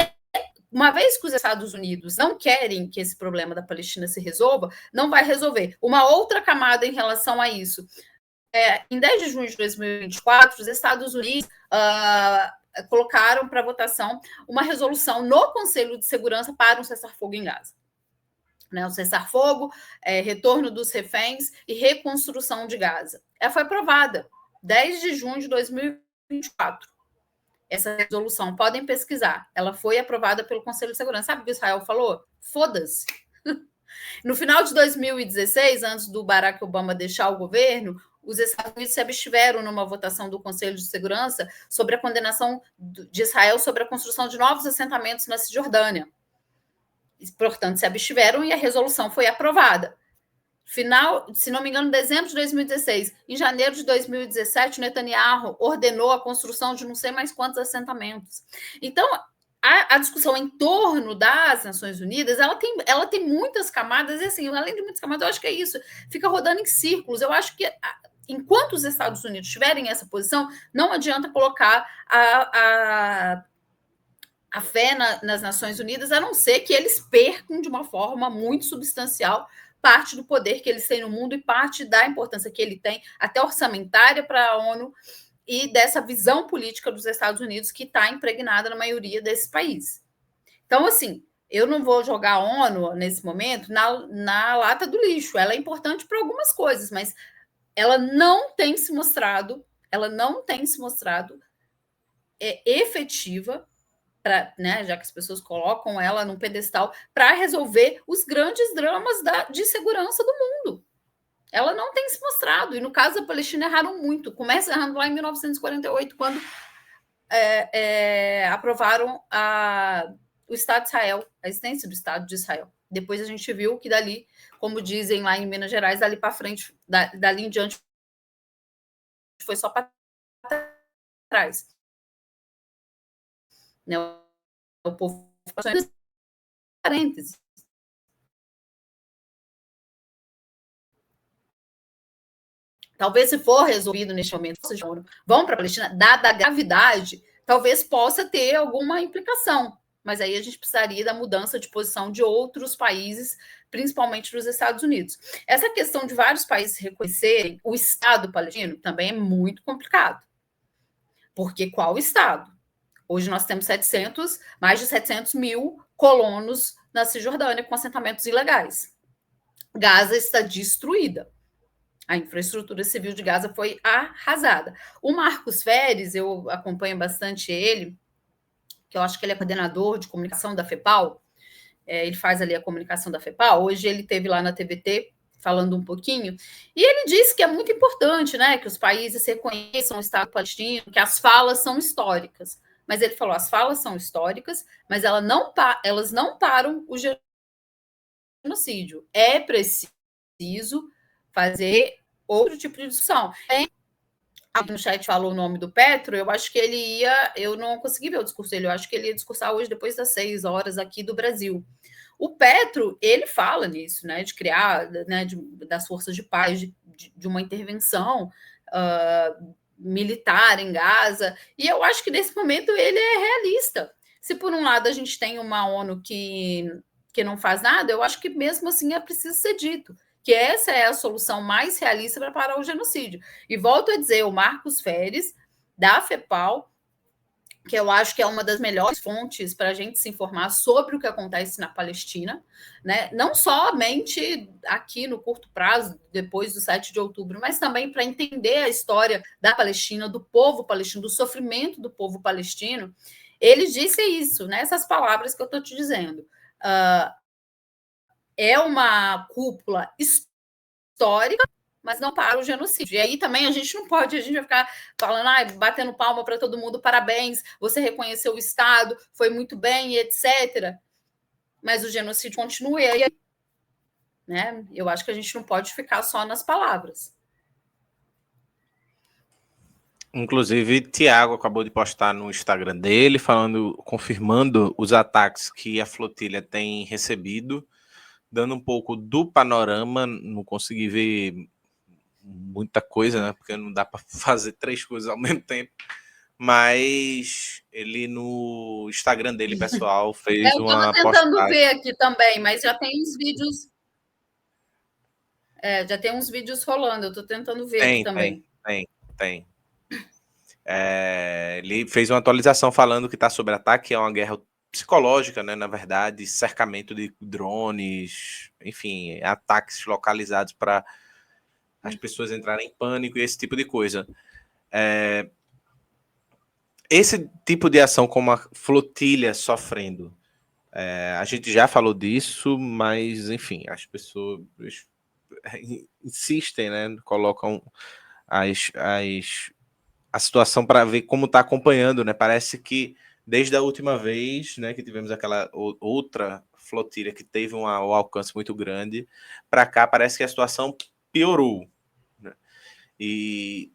uma vez que os Estados Unidos não querem que esse problema da Palestina se resolva, não vai resolver. Uma outra camada em relação a isso. Em 10 de junho de 2024, os Estados Unidos colocaram para votação uma resolução no Conselho de Segurança para um cessar-fogo em Gaza. Né, o cessar-fogo, retorno dos reféns e reconstrução de Gaza. Ela foi aprovada 10 de junho de 2024. Essa resolução, podem pesquisar, ela foi aprovada pelo Conselho de Segurança. Sabe o que Israel falou? Foda-se. No final de 2016, antes do Barack Obama deixar o governo, os Estados Unidos se abstiveram numa votação do Conselho de Segurança sobre a condenação de Israel sobre a construção de novos assentamentos na Cisjordânia. Portanto, se abstiveram e a resolução foi aprovada. Final, se não me engano, dezembro de 2016. Em janeiro de 2017, Netanyahu ordenou a construção de não sei mais quantos assentamentos. Então, a discussão em torno das Nações Unidas, ela tem muitas camadas, e assim, além de muitas camadas, eu acho que é isso, fica rodando em círculos. Eu acho que enquanto os Estados Unidos tiverem essa posição, não adianta colocar a fé nas Nações Unidas, a não ser que eles percam de uma forma muito substancial parte do poder que eles têm no mundo e parte da importância que ele tem, até orçamentária para a ONU, e dessa visão política dos Estados Unidos que está impregnada na maioria desses países. Então, assim, eu não vou jogar a ONU, nesse momento, na lata do lixo. Ela é importante para algumas coisas, mas ela não tem se mostrado efetiva, né, já que as pessoas colocam ela num pedestal, para resolver os grandes dramas de segurança do mundo. Ela não tem se mostrado. E no caso da Palestina, erraram muito. Começa errando lá em 1948, quando aprovaram o Estado de Israel, a existência do Estado de Israel. Depois a gente viu que dali, como dizem lá em Minas Gerais, dali para frente, dali em diante, foi só para trás. Né? O povo parênteses. Talvez, se for resolvido neste momento, vão para a Palestina, dada a gravidade talvez possa ter alguma implicação, mas aí a gente precisaria da mudança de posição de outros países, principalmente dos Estados Unidos. Essa questão de vários países reconhecerem o Estado palestino também é muito complicado, porque qual Estado? Hoje nós temos mais de 700 mil colonos na Cisjordânia com assentamentos ilegais. Gaza está destruída. A infraestrutura civil de Gaza foi arrasada. O Marcos Feres, eu acompanho bastante ele, que eu acho que ele é coordenador de comunicação da FEPAL, ele faz ali a comunicação da FEPAL. Hoje ele esteve lá na TVT falando um pouquinho, e ele disse que é muito importante, né, que os países reconheçam o Estado palestino, que as falas são históricas. Mas ele falou, as falas são históricas, mas elas não param o genocídio. É preciso fazer outro tipo de discussão. Aqui no chat falou o nome do Petro, eu acho que ele ia, eu não consegui ver o discurso dele, eu acho que ele ia discursar hoje depois das 6 horas aqui do Brasil. O Petro, ele fala nisso, né, de criar, né, das forças de paz, de uma intervenção militar em Gaza, e eu acho que nesse momento ele é realista. Se por um lado a gente tem uma ONU que não faz nada, eu acho que mesmo assim é preciso ser dito que essa é a solução mais realista para parar o genocídio. E volto a dizer, o Marcos Feres, da FEPAL, que eu acho que é uma das melhores fontes para a gente se informar sobre o que acontece na Palestina, né? Não somente aqui no curto prazo, depois do 7 de outubro, mas também para entender a história da Palestina, do povo palestino, do sofrimento do povo palestino. Ele disse isso, nessas palavras que eu estou te dizendo. É uma cúpula histórica, mas não para o genocídio. E aí também a gente não pode, a gente vai ficar falando, batendo palma para todo mundo, parabéns, você reconheceu o Estado, foi muito bem, etc. Mas o genocídio continua. E aí, né? Eu acho que a gente não pode ficar só nas palavras. Inclusive, Tiago acabou de postar no Instagram dele, confirmando os ataques que a flotilha tem recebido, dando um pouco do panorama. Não consegui ver muita coisa, né? Porque não dá para fazer 3 coisas ao mesmo tempo. Mas ele no Instagram dele, pessoal, fez uma postagem. Eu estava tentando ver aqui também, mas já tem uns vídeos. Já tem uns vídeos rolando, eu estou tentando ver aqui também. Tem. Ele fez uma atualização falando que está sob ataque, é uma guerra psicológica, né? Na verdade, cercamento de drones, enfim, ataques localizados para as pessoas entrarem em pânico e esse tipo de coisa. Esse tipo de ação, como a flotilha sofrendo, a gente já falou disso, mas, enfim, as pessoas insistem, né? Colocam a situação para ver como está acompanhando, né? Parece que desde a última vez, né, que tivemos aquela outra flotilha que teve um alcance muito grande, para cá parece que a situação piorou, né? E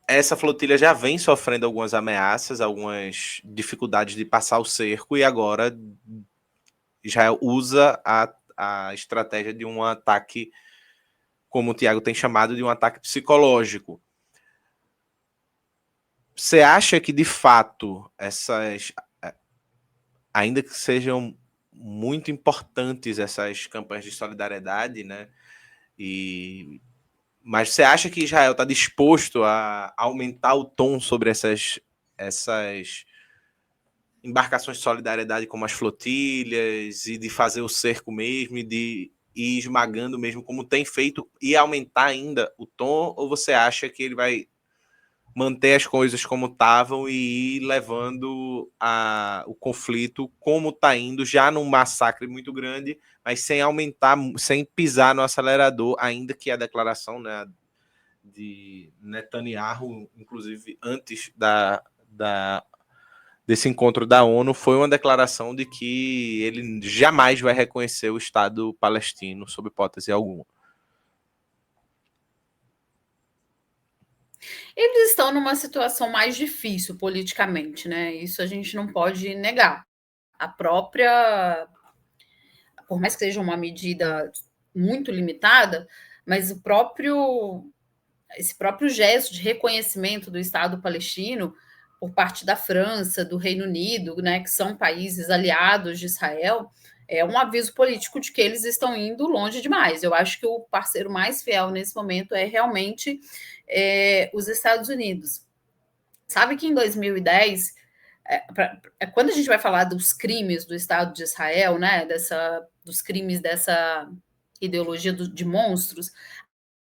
essa flotilha já vem sofrendo algumas ameaças, algumas dificuldades de passar o cerco, e agora já usa a estratégia de um ataque, como o Tiago tem chamado, de um ataque psicológico. Você acha que, de fato, essas, ainda que sejam muito importantes essas campanhas de solidariedade, né? Mas você acha que Israel está disposto a aumentar o tom sobre essas embarcações de solidariedade, como as flotilhas, e de fazer o cerco mesmo, e de ir esmagando mesmo, como tem feito, e aumentar ainda o tom? Ou você acha que ele vai manter as coisas como estavam e ir levando o conflito como está indo, já num massacre muito grande, mas sem aumentar, sem pisar no acelerador, ainda que a declaração, né, de Netanyahu, inclusive antes desse encontro da ONU, foi uma declaração de que ele jamais vai reconhecer o Estado palestino, sob hipótese alguma. Eles estão numa situação mais difícil politicamente, né? Isso a gente não pode negar. A própria, por mais que seja uma medida muito limitada, mas esse próprio gesto de reconhecimento do Estado palestino por parte da França, do Reino Unido, né, que são países aliados de Israel, é um aviso político de que eles estão indo longe demais. Eu acho que o parceiro mais fiel nesse momento é realmente os Estados Unidos. Sabe que em 2010, quando a gente vai falar dos crimes do Estado de Israel, né, dos crimes dessa ideologia de monstros,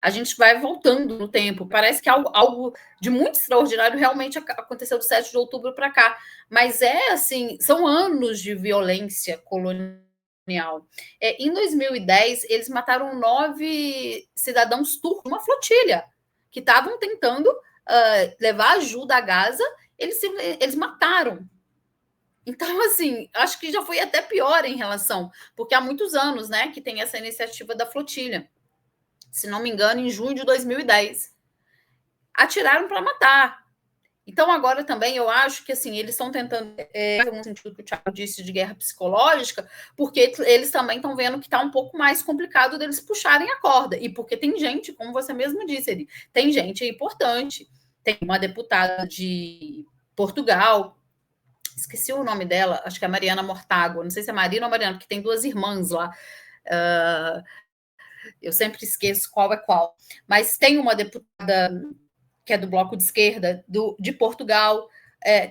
a gente vai voltando no tempo. Parece que algo de muito extraordinário realmente aconteceu do 7 de outubro para cá. Mas assim, são anos de violência colonial. Em 2010, eles mataram 9 cidadãos turcos, uma flotilha, que estavam tentando levar ajuda a Gaza, eles mataram. Então, assim, acho que já foi até pior em relação, porque há muitos anos, né, que tem essa iniciativa da flotilha. Se não me engano, em junho de 2010. Atiraram para matar. Então, agora também eu acho que assim, eles estão tentando, no sentido que o Thiago disse, de guerra psicológica, porque eles também estão vendo que está um pouco mais complicado deles puxarem a corda. E porque tem gente, como você mesmo disse, tem gente importante. Tem uma deputada de Portugal, esqueci o nome dela, acho que é Mariana Mortágua, não sei se é Marina ou Mariana, porque tem 2 irmãs lá. Eu sempre esqueço qual é qual. Mas tem uma deputada que é do Bloco de Esquerda, de Portugal.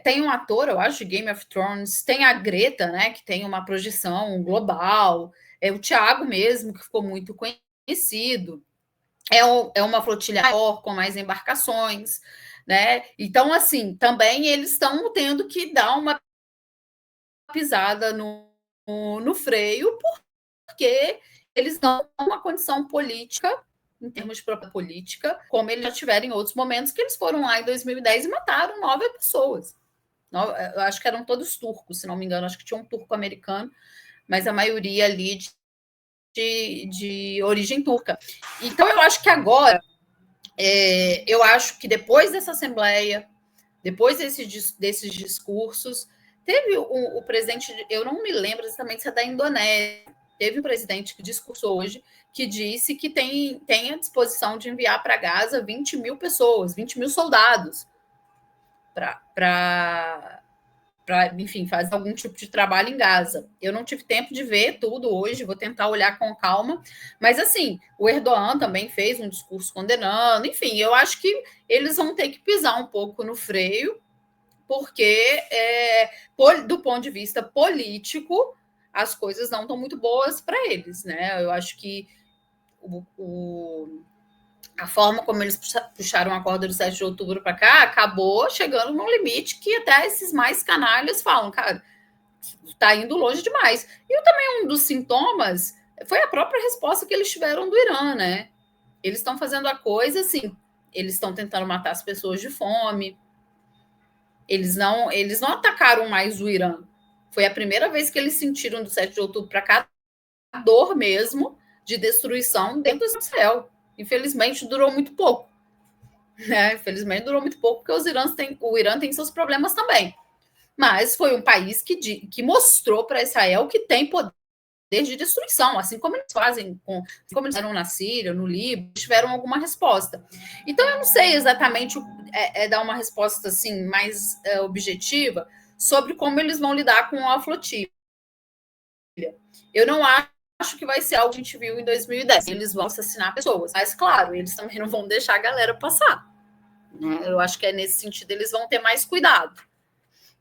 Tem um ator, eu acho, de Game of Thrones. Tem a Greta, né, que tem uma projeção global. O Thiago mesmo, que ficou muito conhecido. É uma flotilha maior, com mais embarcações. Né? Então, assim, também eles estão tendo que dar uma pisada no freio, porque eles não têm uma condição política, em termos de própria política, como eles já tiveram em outros momentos, que eles foram lá em 2010 e mataram 9 pessoas. Eu acho que eram todos turcos, se não me engano, acho que tinha um turco americano, mas a maioria ali de origem turca. Então, eu acho que agora, eu acho que depois dessa Assembleia, depois desses discursos, teve o presidente, eu não me lembro exatamente se é da Indonésia, teve um presidente que discursou hoje, que disse que tem a disposição de enviar para Gaza 20 mil pessoas, 20 mil soldados, para, enfim, fazer algum tipo de trabalho em Gaza. Eu não tive tempo de ver tudo hoje, vou tentar olhar com calma, mas assim, o Erdogan também fez um discurso condenando, enfim, eu acho que eles vão ter que pisar um pouco no freio, porque, do ponto de vista político, as coisas não estão muito boas para eles, né? Eu acho que a forma como eles puxaram a corda do 7 de outubro para cá acabou chegando num limite que até esses mais canalhas falam, cara, está indo longe demais. E também um dos sintomas foi a própria resposta que eles tiveram do Irã, né? Eles estão fazendo a coisa assim, eles estão tentando matar as pessoas de fome. Eles não atacaram mais o Irã. Foi a primeira vez que eles sentiram do 7 de outubro para cá a dor mesmo de destruição dentro do Israel. Infelizmente, durou muito pouco. Né? Infelizmente, durou muito pouco, porque o Irã tem seus problemas também. Mas foi um país que mostrou para Israel que tem poder de destruição, assim como eles fazem, como eles fizeram na Síria, no Líbano, tiveram alguma resposta. Então, eu não sei exatamente dar uma resposta assim mais objetiva sobre como eles vão lidar com a flotilha. Eu não acho que vai ser algo que a gente viu em 2010. Eles vão assassinar pessoas, mas, claro, eles também não vão deixar a galera passar. Né? Eu acho que nesse sentido eles vão ter mais cuidado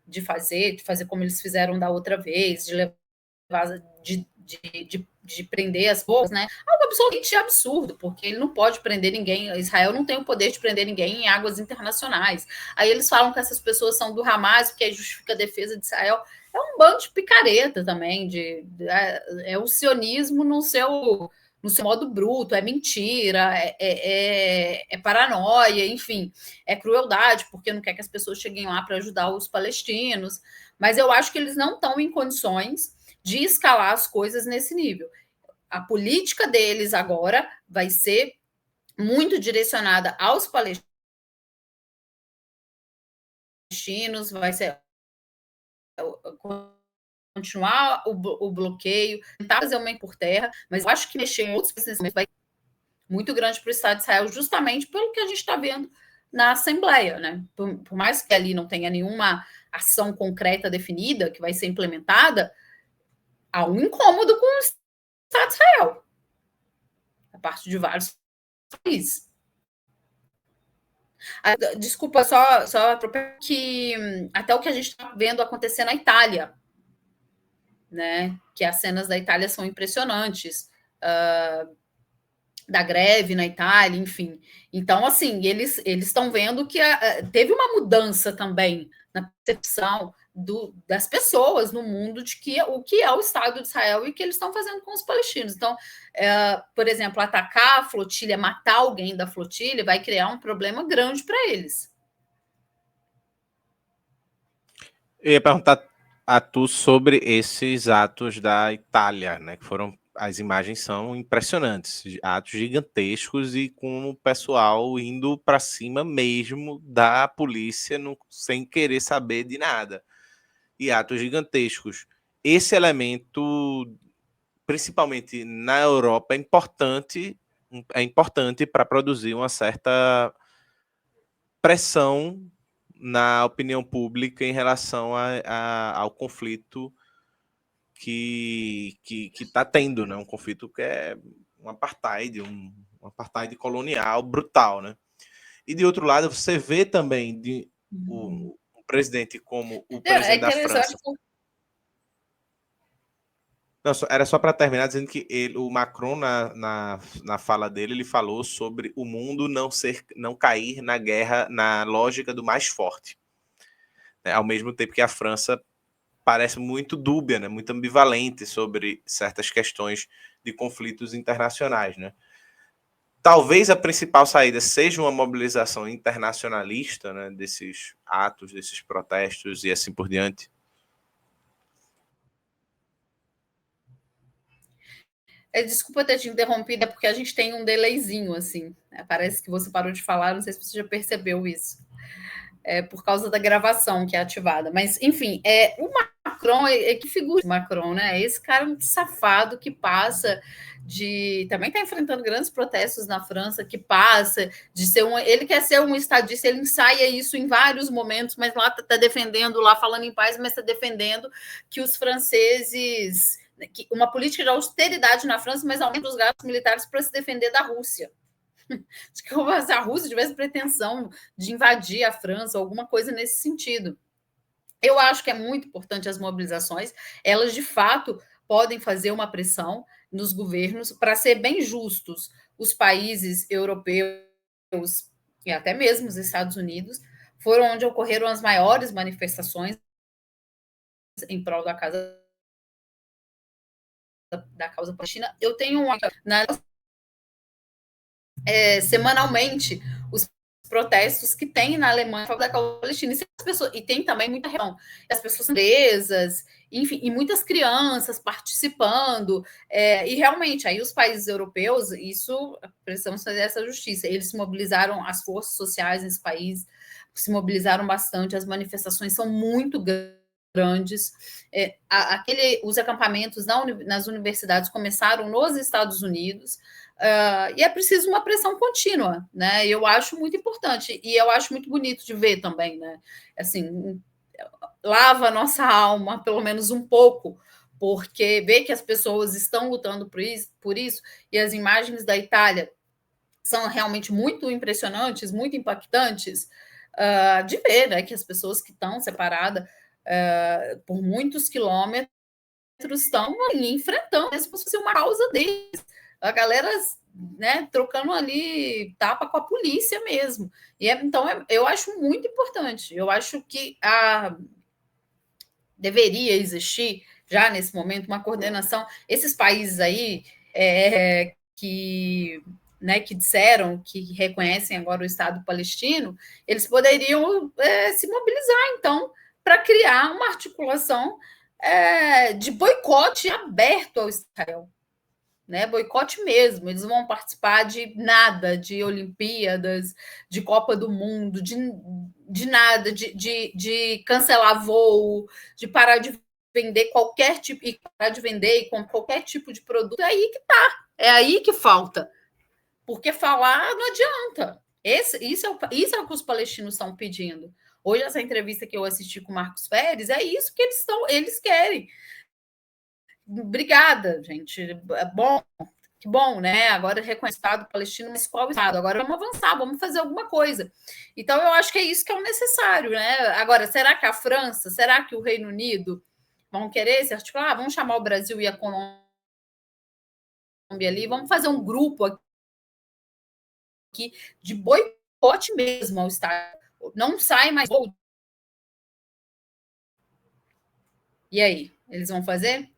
de fazer como eles fizeram da outra vez, de levar, de prender as pessoas, né? Algo absolutamente absurdo, porque ele não pode prender ninguém. Israel não tem o poder de prender ninguém em águas internacionais. Aí eles falam que essas pessoas são do Hamas, porque aí justifica a defesa de Israel. É um bando de picareta também, é o sionismo no seu modo bruto, é mentira, é paranoia, enfim, é crueldade, porque não quer que as pessoas cheguem lá para ajudar os palestinos. Mas eu acho que eles não estão em condições de escalar as coisas nesse nível. A política deles agora vai ser muito direcionada aos palestinos, vai ser continuar o bloqueio, tentar fazer uma por terra, mas eu acho que mexer em outros países vai ser muito grande para o Estado de Israel, justamente pelo que a gente está vendo na Assembleia, né? Por mais que ali não tenha nenhuma ação concreta definida que vai ser implementada, há um incômodo com o Estado de Israel, a parte de vários países. Desculpa, só que até o que a gente está vendo acontecer na Itália, né? Que as cenas da Itália são impressionantes. Da greve na Itália, enfim. Então, assim, eles estão vendo que teve uma mudança também na percepção das pessoas no mundo de que o que é o Estado de Israel e o que eles estão fazendo com os palestinos. Então, por exemplo, atacar a flotilha, matar alguém da flotilha, vai criar um problema grande para eles. Eu ia perguntar a tu sobre esses atos da Itália, né? Que foram. As imagens são impressionantes, atos gigantescos e com o pessoal indo para cima mesmo da polícia, sem querer saber de nada. E atos gigantescos. Esse elemento, principalmente na Europa, é importante para produzir uma certa pressão na opinião pública em relação ao conflito que está tendo, né? Um conflito que é um apartheid, um apartheid colonial brutal, né? E de outro lado, você vê também um presidente como o presidente da França. Não, era só para terminar dizendo que o Macron, na fala dele, ele falou sobre o mundo não cair na guerra, na lógica do mais forte. Né? Ao mesmo tempo que a França parece muito dúbia, né? Muito ambivalente sobre certas questões de conflitos internacionais. Né? Talvez a principal saída seja uma mobilização internacionalista, né? Desses atos, desses protestos e assim por diante. Desculpa ter te interrompido, é porque a gente tem um delayzinho, assim. Parece que você parou de falar, não sei se você já percebeu isso. Por causa da gravação que é ativada. Mas, enfim, o Macron, que figura o Macron, né? Esse cara um safado que passa de... Também está enfrentando grandes protestos na França, que passa de ser ele quer ser um estadista, ele ensaia isso em vários momentos, mas lá está defendendo, lá falando em paz, mas está defendendo que os franceses... uma política de austeridade na França, mas aumenta os gastos militares para se defender da Rússia. De que a Rússia tivesse pretensão de invadir a França, alguma coisa nesse sentido. Eu acho que é muito importante as mobilizações, elas de fato podem fazer uma pressão nos governos para ser bem justos. Os países europeus e até mesmo os Estados Unidos foram onde ocorreram as maiores manifestações em prol da causa palestina. Eu tenho semanalmente os protestos que tem na Alemanha da causa palestina. E tem também muita reunião. As pessoas presas, enfim, e muitas crianças participando. E realmente, aí os países europeus, isso precisamos fazer essa justiça. Eles se mobilizaram, as forças sociais nesse país se mobilizaram bastante, as manifestações são muito grandes. Os acampamentos nas universidades começaram nos Estados Unidos. E é preciso uma pressão contínua, né? Eu acho muito importante e eu acho muito bonito de ver também, né? Assim, lava a nossa alma, pelo menos um pouco, porque ver que as pessoas estão lutando por isso e as imagens da Itália são realmente muito impressionantes, muito impactantes, de ver, né? Que as pessoas que estão separadas por muitos quilômetros estão enfrentando mesmo se fosse uma causa deles. A galera, né, trocando ali tapa com a polícia mesmo. Então, eu acho muito importante. Eu acho que deveria existir, já nesse momento, uma coordenação. Esses países aí que disseram que reconhecem agora o Estado palestino, eles poderiam se mobilizar, então, para criar uma articulação de boicote aberto ao Israel. Né, boicote mesmo, eles vão participar de nada, de Olimpíadas, de Copa do Mundo, de nada, de cancelar voo, de parar de vender qualquer tipo, e parar de vender com qualquer tipo de produto. É aí que tá, é aí que falta, porque falar não adianta. Isso é o que os palestinos estão pedindo. Hoje, essa entrevista que eu assisti com o Marcos Pérez, é isso que eles querem. Obrigada, gente. É bom, que bom, né? Agora reconhece o Estado palestino, mas qual Estado? Agora vamos avançar, vamos fazer alguma coisa. Então, eu acho que é isso que é o necessário, né? Agora, será que a França, será que o Reino Unido vão querer se articular? Vamos chamar o Brasil e a Colômbia ali, vamos fazer um grupo aqui de boicote mesmo ao Estado. Não sai mais. E aí? Eles vão fazer?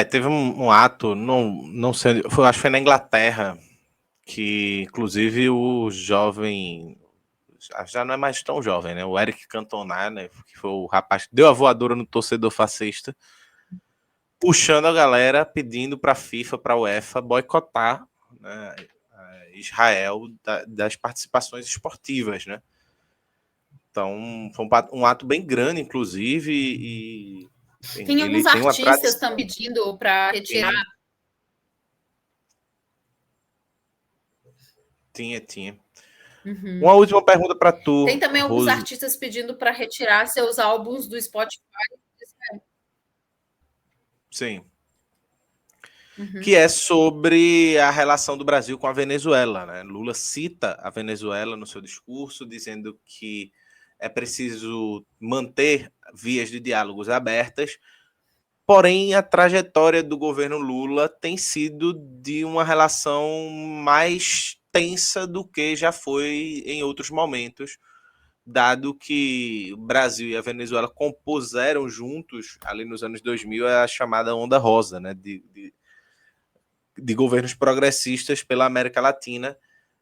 Teve um ato, não sei, acho que foi na Inglaterra, que inclusive o jovem, já não é mais tão jovem, né? O Eric Cantona, né? Que foi o rapaz que deu a voadora no torcedor fascista, puxando a galera, pedindo para a FIFA, para a UEFA boicotar, né, Israel das participações esportivas, né? Então, foi um ato bem grande, inclusive, e enfim, tem ele alguns tem uma artistas tradição. estão pedindo para retirar. Tinha. Uhum. Uma última pergunta para tu, Tem também alguns Rose. artistas pedindo para retirar seus álbuns do Spotify. Sim. Uhum. Que é sobre a relação do Brasil com a Venezuela, né? Lula cita a Venezuela no seu discurso, dizendo que é preciso manter vias de diálogos abertas, porém a trajetória do governo Lula tem sido de uma relação mais tensa do que já foi em outros momentos, dado que o Brasil e a Venezuela compuseram juntos, ali nos anos 2000, a chamada Onda Rosa, né? De governos progressistas pela América Latina,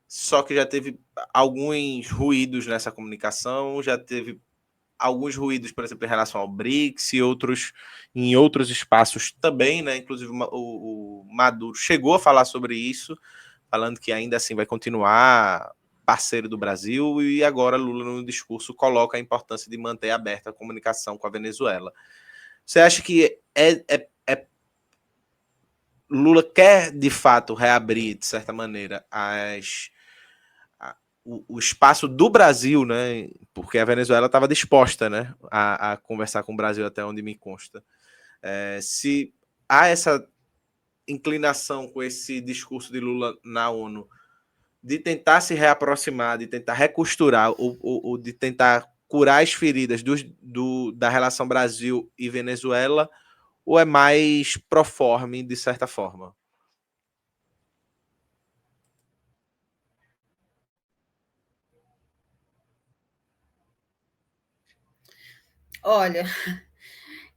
só que já teve alguns ruídos nessa comunicação, já teve alguns ruídos, por exemplo, em relação ao BRICS e outros em outros espaços também, né? Inclusive o Maduro chegou a falar sobre isso, falando que ainda assim vai continuar parceiro do Brasil, e agora Lula no discurso coloca a importância de manter aberta a comunicação com a Venezuela. Você acha que Lula quer, de fato, reabrir, de certa maneira, o espaço do Brasil, né? Porque a Venezuela estava disposta, né, a conversar com o Brasil, até onde me consta. Se há essa inclinação com esse discurso de Lula na ONU de tentar se reaproximar, de tentar recosturar, ou de tentar curar as feridas da relação Brasil e Venezuela, ou é mais proforme, de certa forma? Olha,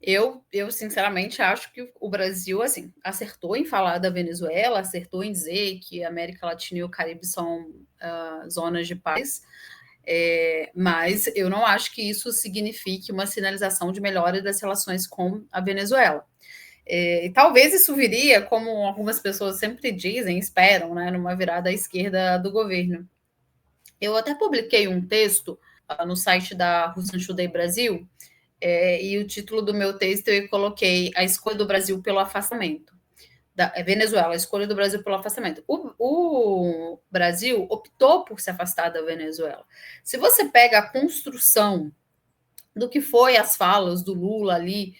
eu sinceramente acho que o Brasil assim acertou em falar da Venezuela, acertou em dizer que a América Latina e o Caribe são zonas de paz, mas eu não acho que isso signifique uma sinalização de melhora das relações com a Venezuela. E talvez isso viria, como algumas pessoas sempre dizem, esperam, né, numa virada à esquerda do governo. Eu até publiquei um texto no site da Russian Today Brasil, e o título do meu texto eu coloquei A Escolha do Brasil pelo Afastamento. Venezuela, a escolha do Brasil pelo afastamento. O Brasil optou por se afastar da Venezuela. Se você pega a construção do que foi as falas do Lula ali,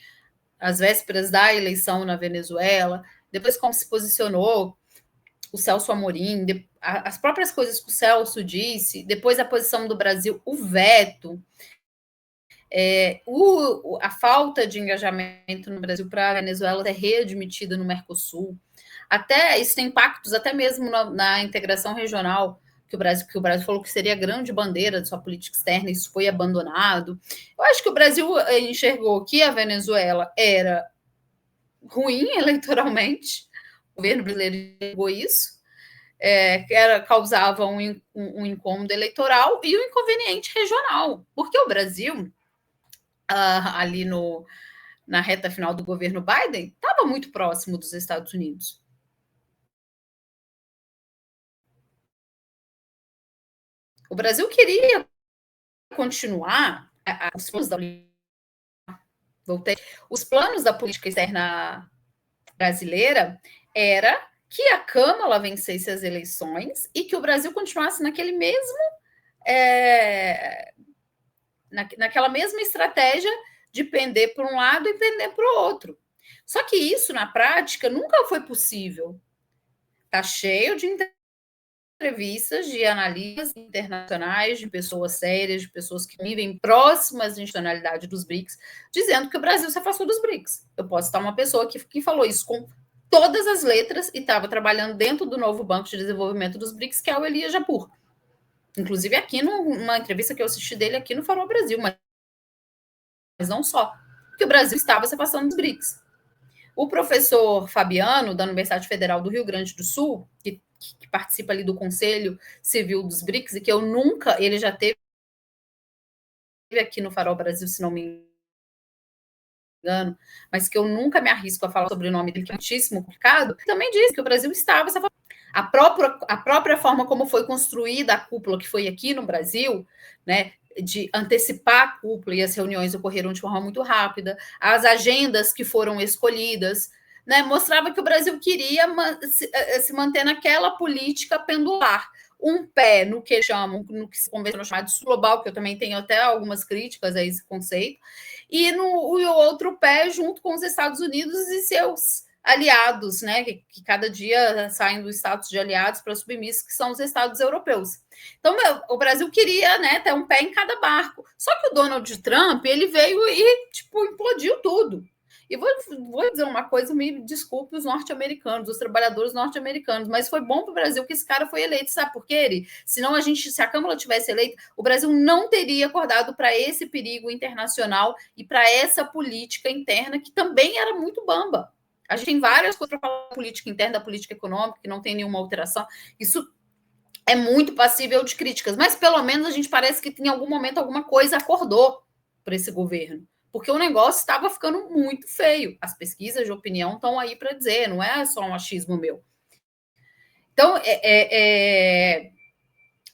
às vésperas da eleição na Venezuela, depois como se posicionou o Celso Amorim, as próprias coisas que o Celso disse, depois a posição do Brasil, o veto, a falta de engajamento no Brasil para a Venezuela ser readmitida no Mercosul, até isso tem impactos até mesmo na integração regional, que o Brasil falou que seria a grande bandeira de sua política externa, isso foi abandonado. Eu acho que o Brasil enxergou que a Venezuela era ruim eleitoralmente, o governo brasileiro enxergou isso, causava um incômodo eleitoral e um inconveniente regional, porque o Brasil, ali na reta final do governo Biden, estava muito próximo dos Estados Unidos. O Brasil queria continuar os planos da os planos da política externa brasileira era que a Câmara vencesse as eleições e que o Brasil continuasse naquele mesmo naquela mesma estratégia de pender para um lado e pender para o outro. Só que isso, na prática, nunca foi possível. Está cheio de entrevistas de analistas internacionais, de pessoas sérias, de pessoas que vivem próximas à institucionalidade dos BRICS, dizendo que o Brasil se afastou dos BRICS. Eu posso estar uma pessoa que falou isso com todas as letras e estava trabalhando dentro do novo Banco de Desenvolvimento dos BRICS, que é o Elias Jabbour. Inclusive aqui numa entrevista que eu assisti dele aqui no Farol Brasil, mas não só, porque o Brasil estava se afastando dos BRICS. O professor Fabiano, da Universidade Federal do Rio Grande do Sul, que participa ali do Conselho Civil dos BRICS, e que eu nunca, ele já teve aqui no Farol Brasil, se não me engano, mas que eu nunca me arrisco a falar sobre o nome dele, que é muitíssimo complicado, também diz que o Brasil estava se afastando. A própria forma como foi construída a cúpula que foi aqui no Brasil, né, de antecipar a cúpula, e as reuniões ocorreram de forma muito rápida, as agendas que foram escolhidas, né, mostrava que o Brasil queria se manter naquela política pendular, um pé no que chamam, no que se convencionou chamar de sul global, que eu também tenho até algumas críticas a esse conceito, e o outro pé junto com os Estados Unidos e seus aliados, né, que cada dia saem do status de aliados para submissos, que são os Estados europeus. Então, o Brasil queria, né, ter um pé em cada barco. Só que o Donald Trump, ele veio e, tipo, implodiu tudo. E vou dizer uma coisa, me desculpe os norte-americanos, os trabalhadores norte-americanos, mas foi bom para o Brasil que esse cara foi eleito, sabe por quê, Eri? Senão se a Câmara tivesse eleito, o Brasil não teria acordado para esse perigo internacional e para essa política interna que também era muito bamba. A gente tem várias coisas para falar da política interna, da política econômica, que não tem nenhuma alteração. Isso é muito passível de críticas, mas pelo menos a gente parece que em algum momento alguma coisa acordou para esse governo, porque o negócio estava ficando muito feio. As pesquisas de opinião estão aí para dizer, não é só um achismo meu. Então,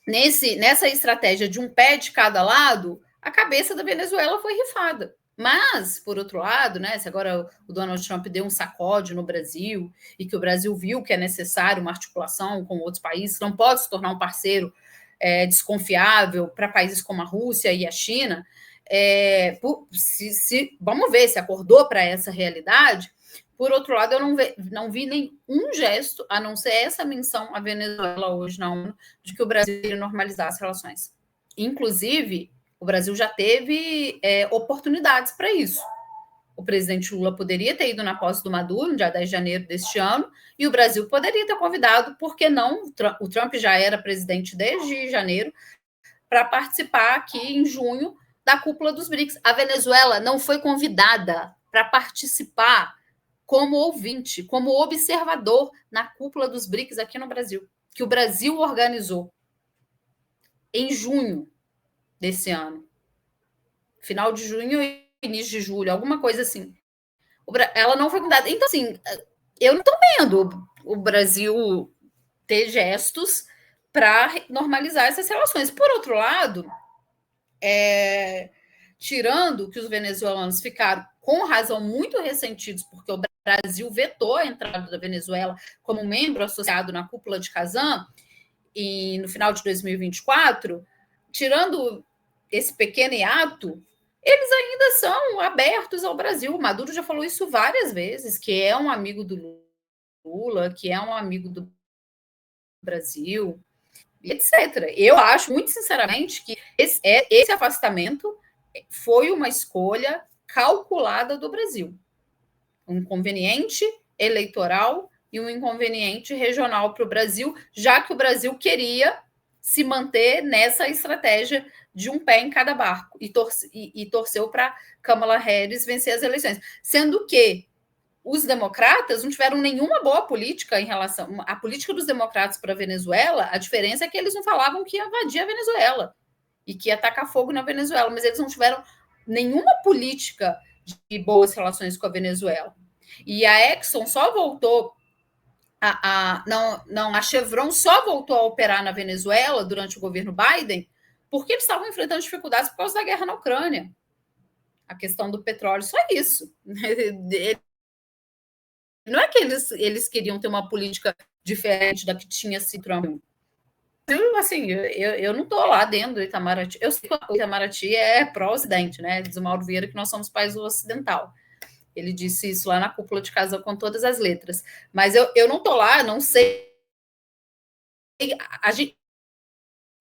nessa estratégia de um pé de cada lado, a cabeça da Venezuela foi rifada. Mas, por outro lado, né, se agora o Donald Trump deu um sacode no Brasil e que o Brasil viu que é necessário uma articulação com outros países, não pode se tornar um parceiro desconfiável para países como a Rússia e a China, vamos ver se acordou para essa realidade. Por outro lado, eu não vi nenhum gesto, a não ser essa menção à Venezuela hoje na ONU, de que o Brasil iria normalizar as relações. Inclusive, o Brasil já teve oportunidades para isso. O presidente Lula poderia ter ido na posse do Maduro, no dia 10 de janeiro deste ano, e o Brasil poderia ter convidado, por que não? O Trump já era presidente desde janeiro, para participar aqui em junho da cúpula dos BRICS. A Venezuela não foi convidada para participar como ouvinte, como observador na cúpula dos BRICS aqui no Brasil, que o Brasil organizou em junho desse ano. Final de junho e início de julho, alguma coisa assim. Ela não foi convidada. Então, assim, eu não estou vendo o Brasil ter gestos para normalizar essas relações. Por outro lado, tirando que os venezuelanos ficaram, com razão, muito ressentidos, porque o Brasil vetou a entrada da Venezuela como membro associado na cúpula de Kazan, e no final de 2024, tirando esse pequeno hiato, eles ainda são abertos ao Brasil. O Maduro já falou isso várias vezes, que é um amigo do Lula, que é um amigo do Brasil, etc. Eu acho, muito sinceramente, que esse afastamento foi uma escolha calculada do Brasil. Um inconveniente eleitoral e um inconveniente regional para o Brasil, já que o Brasil queria se manter nessa estratégia de um pé em cada barco e torceu para Kamala Harris vencer as eleições. Sendo que os democratas não tiveram nenhuma boa política em relação à política dos democratas para a Venezuela. A diferença é que eles não falavam que ia invadir a Venezuela e que ia atacar fogo na Venezuela, mas eles não tiveram nenhuma política de boas relações com a Venezuela. E a Exxon só voltou a Chevron só voltou a operar na Venezuela durante o governo Biden porque eles estavam enfrentando dificuldades por causa da guerra na Ucrânia. A questão do petróleo, só isso. Não é que eles queriam ter uma política diferente da que tinha sido Trump. Assim, eu não estou lá dentro do Itamaraty. Eu sei que o Itamaraty é pró-Ocidente, né? Diz o Mauro Vieira que nós somos país ocidental. Ele disse isso lá na cúpula de casa com todas as letras. Mas eu não estou lá, não sei. A gente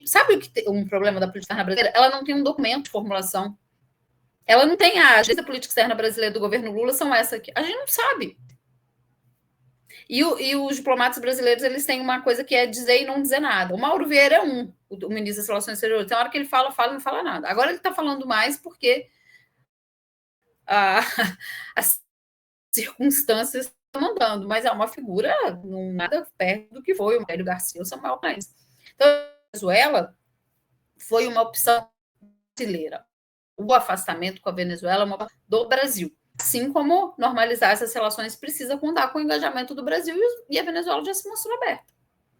sabe o que um problema da política externa brasileira? Ela não tem um documento de formulação. Ela não tem a agenda política externa brasileira do governo Lula, são essa aqui. A gente não sabe. E os diplomatas brasileiros, eles têm uma coisa que é dizer e não dizer nada. O Mauro Vieira é o ministro das Relações Exteriores. Tem hora que ele fala e não fala nada. Agora ele está falando mais porque as circunstâncias estão mandando, mas é uma figura nada perto do que foi o Hélio Garcia ou Samuel Paes. Então, a Venezuela foi uma opção brasileira. O afastamento com a Venezuela é uma opção do Brasil. Assim como normalizar essas relações precisa contar com o engajamento do Brasil e a Venezuela já se mostrou aberta.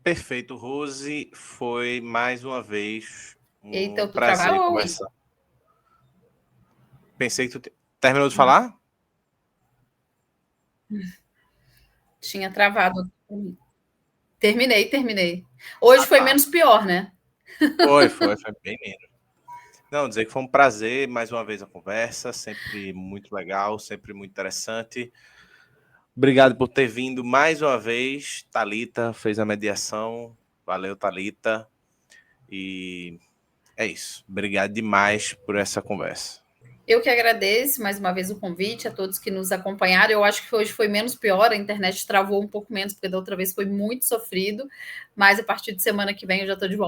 Perfeito, Rose. Foi mais uma vez um prazer conversar. Pensei que tu terminou de falar? Tinha travado. Terminei. Hoje foi menos pior, né? Foi bem menos. Não, dizer que foi um prazer, mais uma vez a conversa, sempre muito legal, sempre muito interessante. Obrigado por ter vindo mais uma vez. Thalita fez a mediação. Valeu, Thalita. E é isso. Obrigado demais por essa conversa. Eu que agradeço mais uma vez o convite a todos que nos acompanharam. Eu acho que hoje foi menos pior, a internet travou um pouco menos, porque da outra vez foi muito sofrido, mas a partir de semana que vem eu já estou de volta